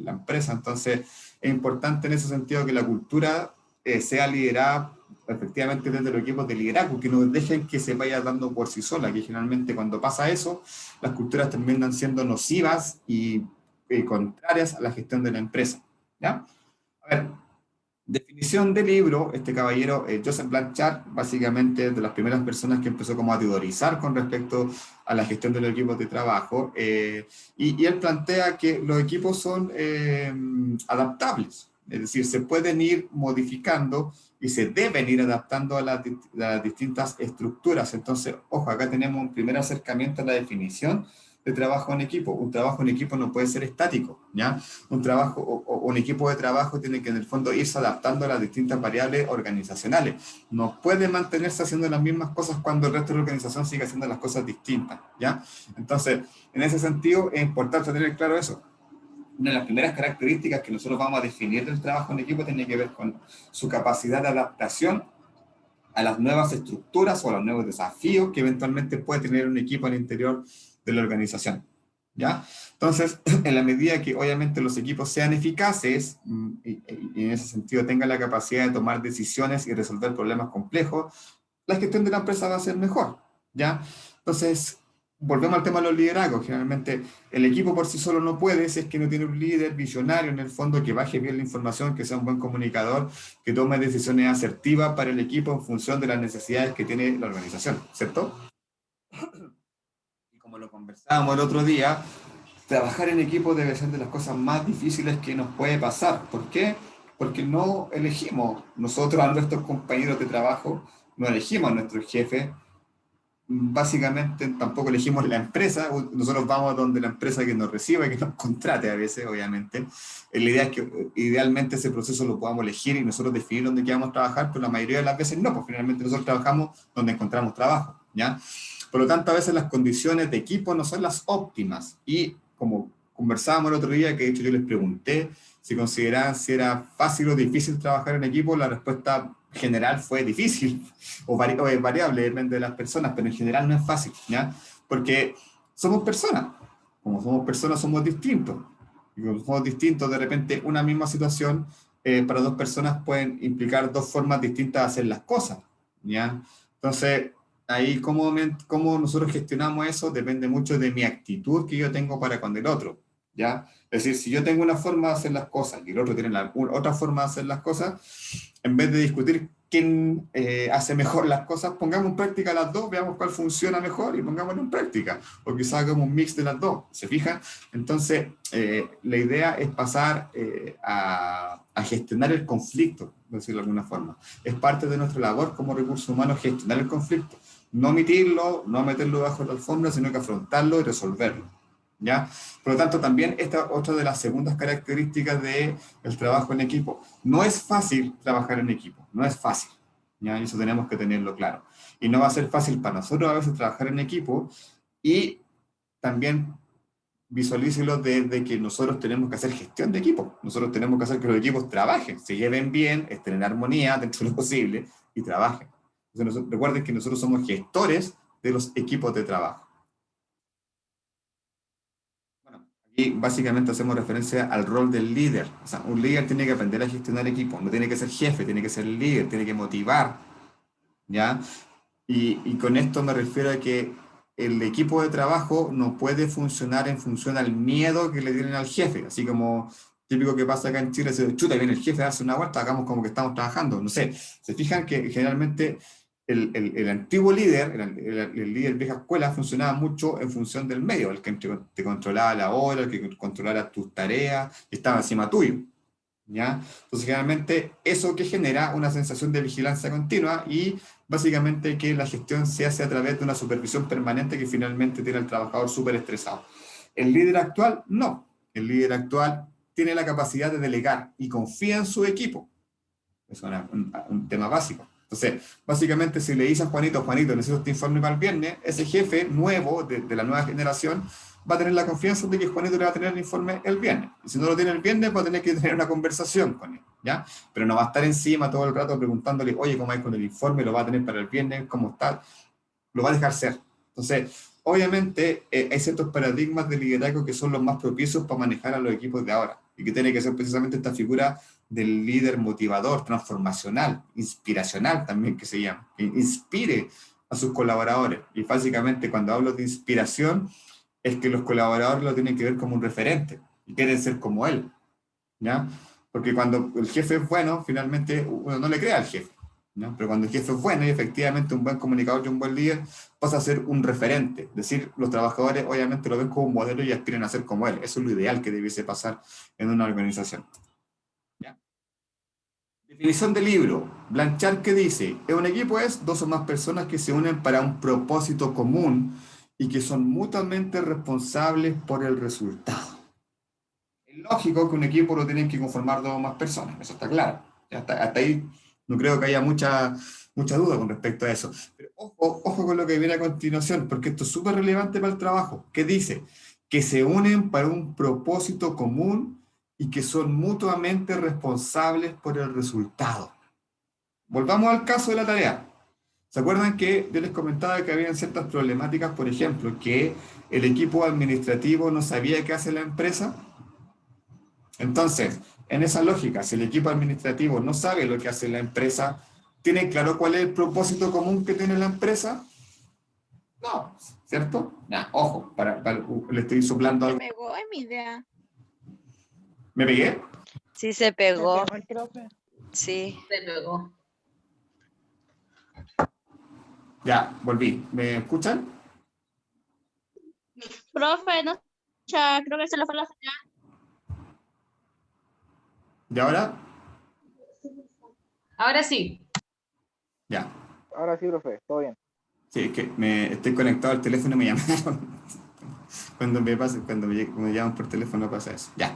Speaker 1: la empresa. Entonces es importante en ese sentido que la cultura sea liderada efectivamente desde los equipos de liderazgo, que no dejen que se vaya dando por sí sola, que generalmente cuando pasa eso, las culturas terminan siendo nocivas y contrarias a la gestión de la empresa. ¿Ya? A ver, definición del libro, este caballero, Joseph Blanchard, básicamente es de las primeras personas que empezó como a teorizar con respecto a la gestión de los equipos de trabajo, y él plantea que los equipos son adaptables, es decir, se pueden ir modificando y se deben ir adaptando a las distintas estructuras. Entonces, ojo, acá tenemos un primer acercamiento a la definición de trabajo en equipo. Un trabajo en equipo no puede ser estático, ¿ya? Un equipo de trabajo tiene que en el fondo irse adaptando a las distintas variables organizacionales. No puede mantenerse haciendo las mismas cosas cuando el resto de la organización sigue haciendo las cosas distintas, ¿ya? Entonces, en ese sentido, es importante tener claro eso. Una de las primeras características que nosotros vamos a definir del trabajo en equipo tiene que ver con su capacidad de adaptación a las nuevas estructuras o a los nuevos desafíos que eventualmente puede tener un equipo al interior de la organización, ¿ya? Entonces, en la medida que obviamente los equipos sean eficaces y en ese sentido tengan la capacidad de tomar decisiones y resolver problemas complejos, la gestión de la empresa va a ser mejor, ¿ya? Entonces, volvemos al tema de los liderazgos. Generalmente el equipo por sí solo no puede, si es que no tiene un líder visionario en el fondo que baje bien la información, que sea un buen comunicador, que tome decisiones asertivas para el equipo en función de las necesidades que tiene la organización, ¿cierto? Como lo conversábamos el otro día, trabajar en equipo debe ser de las cosas más difíciles que nos puede pasar. ¿Por qué? Porque no elegimos nosotros a nuestros compañeros de trabajo, no elegimos a nuestros jefes, básicamente tampoco elegimos la empresa. Nosotros vamos donde la empresa que nos reciba y que nos contrate a veces, obviamente. La idea es que idealmente ese proceso lo podamos elegir y nosotros definir dónde queramos trabajar, pero la mayoría de las veces no, pues finalmente nosotros trabajamos donde encontramos trabajo, ¿ya? Por lo tanto, a veces las condiciones de equipo no son las óptimas. Y como conversábamos el otro día, que de hecho yo les pregunté si consideraban si era fácil o difícil trabajar en equipo, la respuesta general fue difícil, o es variable, depende de las personas, pero en general no es fácil, ¿ya? Porque somos personas. Como somos personas, somos distintos. Y como somos distintos, de repente una misma situación para 2 personas pueden implicar 2 formas distintas de hacer las cosas, ¿ya? Entonces, ahí cómo nosotros gestionamos eso depende mucho de mi actitud que yo tengo para con el otro, ¿ya? Es decir, si yo tengo una forma de hacer las cosas y el otro tiene otra forma de hacer las cosas, en vez de discutir quién hace mejor las cosas, pongamos en práctica las dos, veamos cuál funciona mejor y pongámoslo en práctica. O quizás hagamos un mix de las dos, ¿se fijan? Entonces, la idea es pasar a gestionar el conflicto, por decirlo de alguna forma. Es parte de nuestra labor como recursos humanos gestionar el conflicto. No omitirlo, no meterlo bajo la alfombra, sino que afrontarlo y resolverlo, ¿ya? Por lo tanto, también esta es otra de las segundas características del trabajo en equipo. No es fácil trabajar en equipo, no es fácil, ¿ya? Y eso tenemos que tenerlo claro. Y no va a ser fácil para nosotros a veces trabajar en equipo, y también visualícelo desde que nosotros tenemos que hacer gestión de equipo. Nosotros tenemos que hacer que los equipos trabajen, se lleven bien, estén en armonía dentro de lo posible y trabajen. Entonces, recuerden que nosotros somos gestores de los equipos de trabajo. Bueno, aquí básicamente hacemos referencia al rol del líder. O sea, un líder tiene que aprender a gestionar equipos, no tiene que ser jefe, tiene que ser líder, tiene que motivar, ¿ya? Y con esto me refiero a que el equipo de trabajo no puede funcionar en función al miedo que le tienen al jefe, así como típico que pasa acá en Chile, se chuta, viene el jefe, hace una vuelta, hagamos como que estamos trabajando, no sé. Se fijan que generalmente el antiguo líder, el líder vieja escuela, funcionaba mucho en función del medio, el que te controlaba la hora, el que controlara tus tareas, estaba encima tuyo, ¿ya? Entonces generalmente eso que genera una sensación de vigilancia continua y básicamente que la gestión se hace a través de una supervisión permanente que finalmente tiene al trabajador súper estresado. El líder actual, no. El líder actual tiene la capacidad de delegar y confía en su equipo. Es un tema básico. Entonces, básicamente, si le dices a Juanito, necesito este informe para el viernes, ese jefe nuevo, de la nueva generación, va a tener la confianza de que Juanito le va a tener el informe el viernes. Y si no lo tiene el viernes, va a tener que tener una conversación con él, ¿ya? Pero no va a estar encima todo el rato preguntándole, oye, ¿cómo hay con el informe? ¿Lo va a tener para el viernes? ¿Cómo está? Lo va a dejar ser. Entonces, obviamente, hay ciertos paradigmas de liderazgo que son los más propicios para manejar a los equipos de ahora. Y que tiene que ser precisamente esta figura del líder motivador, transformacional, inspiracional también que se llama, que inspire a sus colaboradores. Y básicamente cuando hablo de inspiración, es que los colaboradores lo tienen que ver como un referente y quieren ser como él, ¿ya? Porque cuando el jefe es bueno, finalmente uno no le crea al jefe, ¿no? Pero cuando el jefe es bueno y efectivamente un buen comunicador y un buen líder, pasa a ser un referente. Es decir, los trabajadores obviamente lo ven como un modelo y aspiran a ser como él. Eso es lo ideal que debiese pasar en una organización. ¿Ya? Definición del libro. Blanchard, ¿qué dice? Un equipo es dos o más personas que se unen para un propósito común y que son mutuamente responsables por el resultado. Es lógico que un equipo lo tienen que conformar dos o más personas, eso está claro. Hasta ahí no creo que haya mucha duda con respecto a eso. Pero ojo con lo que viene a continuación, porque esto es súper relevante para el trabajo. ¿Qué dice? Que se unen para un propósito común y que son mutuamente responsables por el resultado. Volvamos al caso de la tarea. ¿Se acuerdan que yo les comentaba que habían ciertas problemáticas, por ejemplo, que el equipo administrativo no sabía qué hace la empresa? Entonces, en esa lógica, si el equipo administrativo no sabe lo que hace la empresa, ¿tienen claro cuál es el propósito común que tiene la empresa? No, ¿cierto? No, ojo, le estoy soplando algo.
Speaker 15: Me pegó en mi idea.
Speaker 1: ¿Me pegué?
Speaker 5: Sí, se pegó.
Speaker 15: el profe.
Speaker 5: Sí.
Speaker 10: Se pegó.
Speaker 1: Ya, volví. ¿Me escuchan?
Speaker 8: Profe, no escucha, creo que se le fue la señal.
Speaker 1: ¿Y ahora?
Speaker 10: Ahora sí.
Speaker 1: Ya.
Speaker 3: Ahora sí, profe, todo bien.
Speaker 1: Sí, es que estoy conectado al teléfono y me llamaron. Cuando me llaman por teléfono pasa eso. Ya.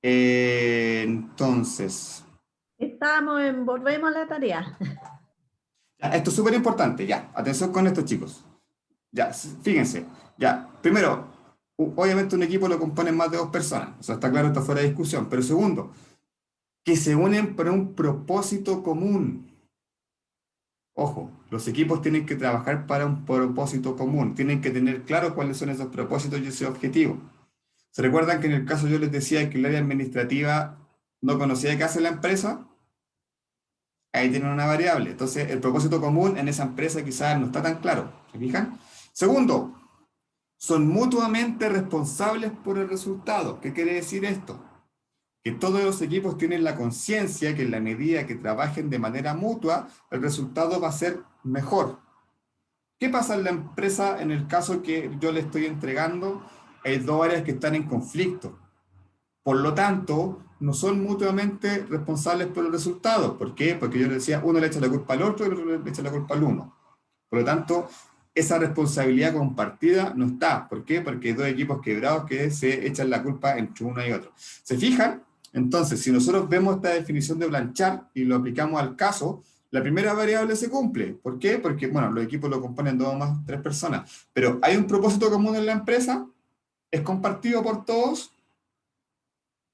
Speaker 1: Entonces.
Speaker 7: Volvemos a la tarea.
Speaker 1: Ya, esto es súper importante, ya. Atención con esto, chicos. Ya, fíjense. Ya, primero, obviamente un equipo lo componen más de dos personas. O sea, está claro, está fuera de discusión. Pero segundo, que se unen para un propósito común. Ojo, los equipos tienen que trabajar para un propósito común. Tienen que tener claro cuáles son esos propósitos y ese objetivo. ¿Se recuerdan que en el caso yo les decía que el área administrativa no conocía qué hace la empresa? Ahí tienen una variable. Entonces, el propósito común en esa empresa quizás no está tan claro. ¿Se fijan? Segundo, son mutuamente responsables por el resultado. ¿Qué quiere decir esto? Que todos los equipos tienen la conciencia que en la medida que trabajen de manera mutua, el resultado va a ser mejor. ¿Qué pasa en la empresa en el caso que yo le estoy entregando? Hay dos áreas que están en conflicto. Por lo tanto, no son mutuamente responsables por el resultado. ¿Por qué? Porque yo le decía, uno le echa la culpa al otro y el otro le echa la culpa al uno. Por lo tanto, esa responsabilidad compartida no está. ¿Por qué? Porque hay dos equipos quebrados que se echan la culpa entre uno y otro. ¿Se fijan? Entonces, si nosotros vemos esta definición de Blanchard y lo aplicamos al caso, la primera variable se cumple. ¿Por qué? Porque, bueno, los equipos lo componen 2 más 3 personas. Pero ¿hay un propósito común en la empresa? ¿Es compartido por todos?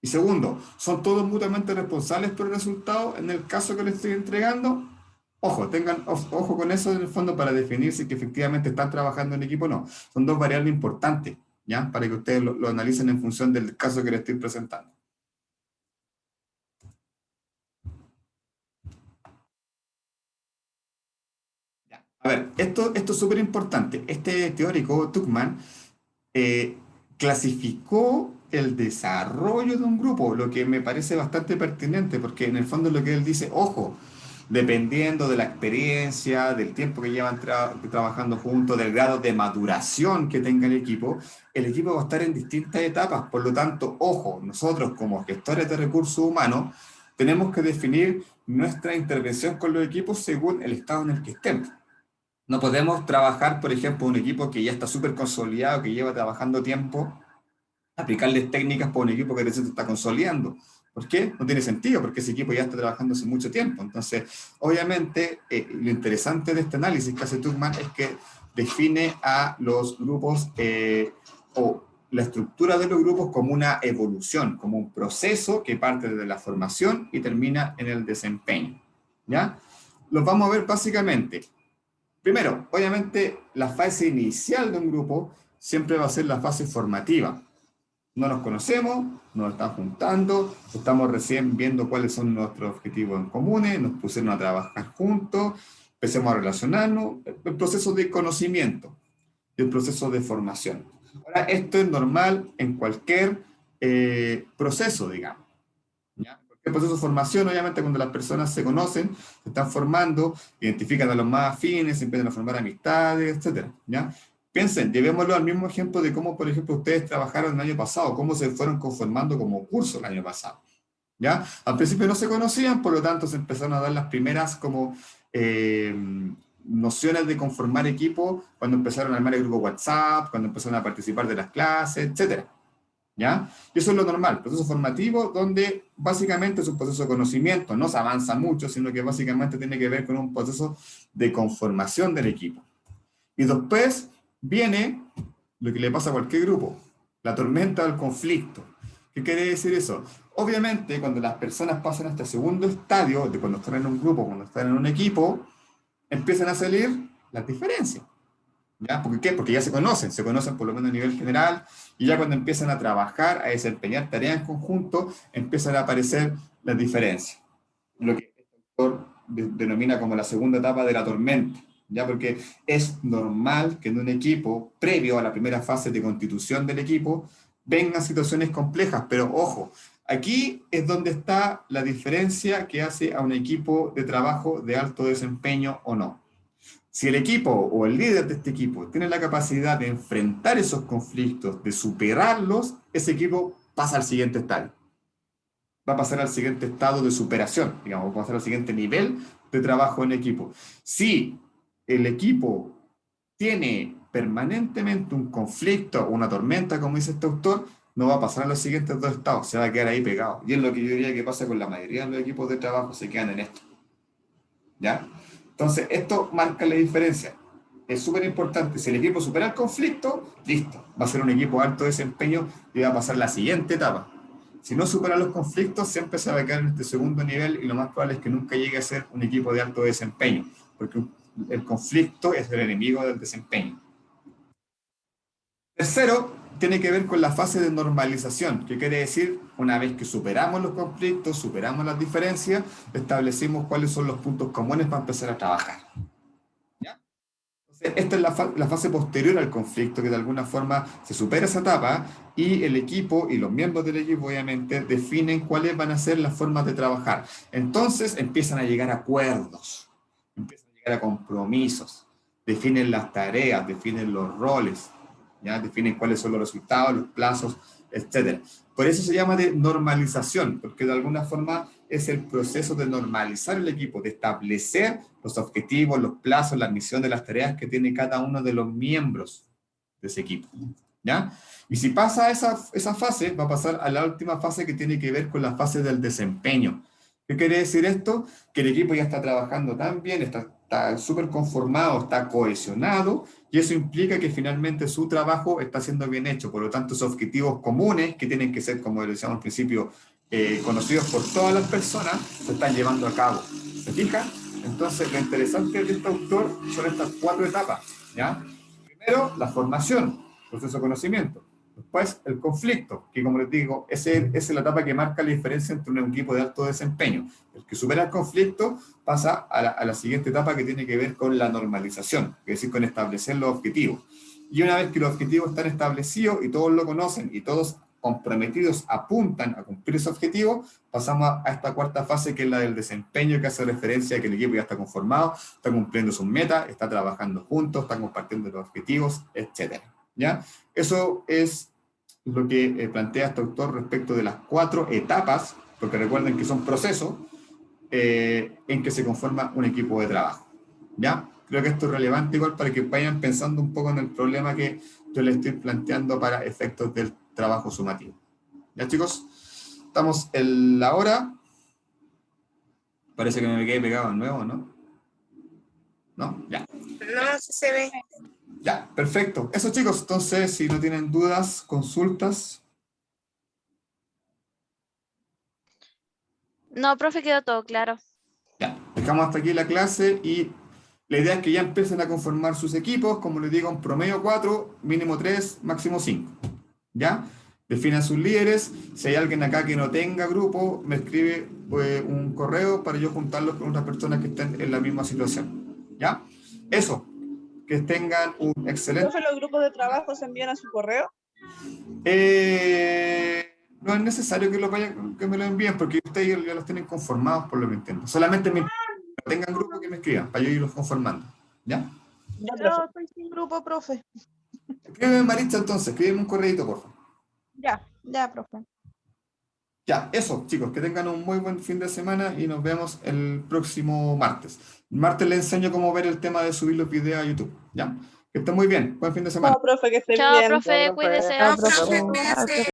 Speaker 1: Y segundo, ¿son todos mutuamente responsables por el resultado en el caso que les estoy entregando? Ojo, tengan ojo con eso en el fondo para definir si que efectivamente están trabajando en equipo o no. Son 2 variables importantes, ¿ya? Para que ustedes lo analicen en función del caso que les estoy presentando. A ver, esto es súper importante. Este teórico, Tuckman, clasificó el desarrollo de un grupo, lo que me parece bastante pertinente, porque en el fondo lo que él dice, ojo, dependiendo de la experiencia, del tiempo que llevan trabajando juntos, del grado de maduración que tenga el equipo va a estar en distintas etapas. Por lo tanto, ojo, nosotros como gestores de recursos humanos tenemos que definir nuestra intervención con los equipos según el estado en el que estemos. No podemos trabajar, por ejemplo, un equipo que ya está súper consolidado, que lleva trabajando tiempo, aplicarles técnicas para un equipo que recién se está consolidando. ¿Por qué? No tiene sentido, porque ese equipo ya está trabajando hace mucho tiempo. Entonces, obviamente, lo interesante de este análisis que hace Tuckman es que define a los grupos o la estructura de los grupos como una evolución, como un proceso que parte desde la formación y termina en el desempeño. ¿Ya? Los vamos a ver básicamente. Primero, obviamente, la fase inicial de un grupo siempre va a ser la fase formativa. No nos conocemos, nos están juntando, estamos recién viendo cuáles son nuestros objetivos en comunes, nos pusieron a trabajar juntos, empecemos a relacionarnos, el proceso de conocimiento y el proceso de formación. Ahora, esto es normal en cualquier proceso, digamos. El proceso de formación, obviamente, cuando las personas se conocen, se están formando, identifican a los más afines, empiezan a formar amistades, etc. ¿Ya? Piensen, llevémoslo al mismo ejemplo de cómo, por ejemplo, ustedes trabajaron el año pasado, cómo se fueron conformando como curso el año pasado. ¿Ya? Al principio no se conocían, por lo tanto se empezaron a dar las primeras como nociones de conformar equipo cuando empezaron a armar el grupo WhatsApp, cuando empezaron a participar de las clases, etc. ¿Ya? Y eso es lo normal, proceso formativo, donde básicamente es un proceso de conocimiento, no se avanza mucho, sino que básicamente tiene que ver con un proceso de conformación del equipo. Y después viene lo que le pasa a cualquier grupo, la tormenta del conflicto. ¿Qué quiere decir eso? Obviamente, cuando las personas pasan a este segundo estadio, de cuando están en un grupo, cuando están en un equipo, empiezan a salir las diferencias. ¿Ya? ¿Por qué? Porque ya se conocen por lo menos a nivel general, y ya cuando empiezan a trabajar, a desempeñar tareas en conjunto, empiezan a aparecer las diferencias. Lo que el autor denomina como la segunda etapa de la tormenta. ¿Ya? Porque es normal que en un equipo, previo a la primera fase de constitución del equipo, vengan situaciones complejas, pero ojo, aquí es donde está la diferencia que hace a un equipo de trabajo de alto desempeño o no. Si el equipo o el líder de este equipo tiene la capacidad de enfrentar esos conflictos, de superarlos, ese equipo pasa al siguiente estadio. Va a pasar al siguiente estado de superación, digamos, va a pasar al siguiente nivel de trabajo en equipo. Si el equipo tiene permanentemente un conflicto o una tormenta, como dice este autor, no va a pasar a los siguientes 2 estados, se va a quedar ahí pegado. Y es lo que yo diría que pasa con la mayoría de los equipos de trabajo, se quedan en esto. ¿Ya? Entonces, esto marca la diferencia. Es súper importante. Si el equipo supera el conflicto, listo. Va a ser un equipo de alto desempeño y va a pasar la siguiente etapa. Si no supera los conflictos, siempre se va a quedar en este segundo nivel y lo más probable es que nunca llegue a ser un equipo de alto desempeño, porque el conflicto es el enemigo del desempeño. Tercero, tiene que ver con la fase de normalización, que quiere decir, una vez que superamos los conflictos, superamos las diferencias, establecimos cuáles son los puntos comunes para empezar a trabajar. ¿Ya? Esta es la fase posterior al conflicto, que de alguna forma se supera esa etapa y el equipo y los miembros del equipo obviamente definen cuáles van a ser las formas de trabajar. Entonces empiezan a llegar a acuerdos, empiezan a llegar a compromisos, definen las tareas, definen los roles, ¿ya? Definen cuáles son los resultados, los plazos, etc. Por eso se llama de normalización, porque de alguna forma es el proceso de normalizar el equipo, de establecer los objetivos, los plazos, las misiones, las tareas que tiene cada uno de los miembros de ese equipo, ¿ya? Y si pasa esa fase, va a pasar a la última fase que tiene que ver con la fase del desempeño. ¿Qué quiere decir esto? Que el equipo ya está trabajando tan bien, está súper conformado, está cohesionado, y eso implica que finalmente su trabajo está siendo bien hecho. Por lo tanto, esos objetivos comunes, que tienen que ser, como decíamos al principio, conocidos por todas las personas, se están llevando a cabo. ¿Se fijan? Entonces, lo interesante de este autor son estas 4 etapas, ¿ya? Primero, la formación, proceso de conocimiento. Después, el conflicto, que como les digo, esa es la etapa que marca la diferencia entre un equipo de alto desempeño. El que supera el conflicto pasa a la siguiente etapa, que tiene que ver con la normalización, es decir, con establecer los objetivos. Y una vez que los objetivos están establecidos y todos lo conocen y todos comprometidos apuntan a cumplir ese objetivo, pasamos a esta 4ª fase, que es la del desempeño, que hace referencia a que el equipo ya está conformado, está cumpliendo sus metas, está trabajando juntos, está compartiendo los objetivos, etc. ¿Ya? Eso es lo que plantea este autor respecto de las 4 etapas, porque recuerden que son procesos en que se conforma un equipo de trabajo. ¿Ya? Creo que esto es relevante igual para que vayan pensando un poco en el problema que yo les estoy planteando para efectos del trabajo sumativo. ¿Ya, chicos? Estamos en la hora. Parece que me quedé pegado de nuevo, ¿no? ¿No? Ya.
Speaker 15: No, sí se ve.
Speaker 1: Ya, perfecto. Eso, chicos. Entonces, si no tienen dudas, consultas.
Speaker 5: No, profe, quedó todo claro.
Speaker 1: Ya, dejamos hasta aquí la clase y la idea es que ya empiecen a conformar sus equipos, como les digo, en promedio 4, mínimo 3, máximo 5. ¿Ya? Definan sus líderes. Si hay alguien acá que no tenga grupo, me escribe un correo para yo juntarlos con otras personas que estén en la misma situación. ¿Ya? Eso. Que tengan un excelente...
Speaker 6: ¿Profe, los grupos de trabajo se envían a su correo?
Speaker 1: No es necesario que me lo envíen, porque ustedes ya los tienen conformados, por lo que entiendo. Solamente me tengan grupo, que me escriban, para yo irlos conformando. ¿Ya?
Speaker 13: Yo estoy sin grupo, profe.
Speaker 1: Escríbeme, Maritza, entonces. Escríbeme un correíto, por favor.
Speaker 13: Ya, profe.
Speaker 1: Ya, eso, chicos. Que tengan un muy buen fin de semana y nos vemos el próximo martes. El martes les enseño cómo ver el tema de subir los videos a YouTube. ¿Ya? Que estén muy bien. Buen fin de semana.
Speaker 6: Chao, profe, que esté bien.
Speaker 5: Chao, profe, cuídese.
Speaker 15: Chao, profe, cuídese.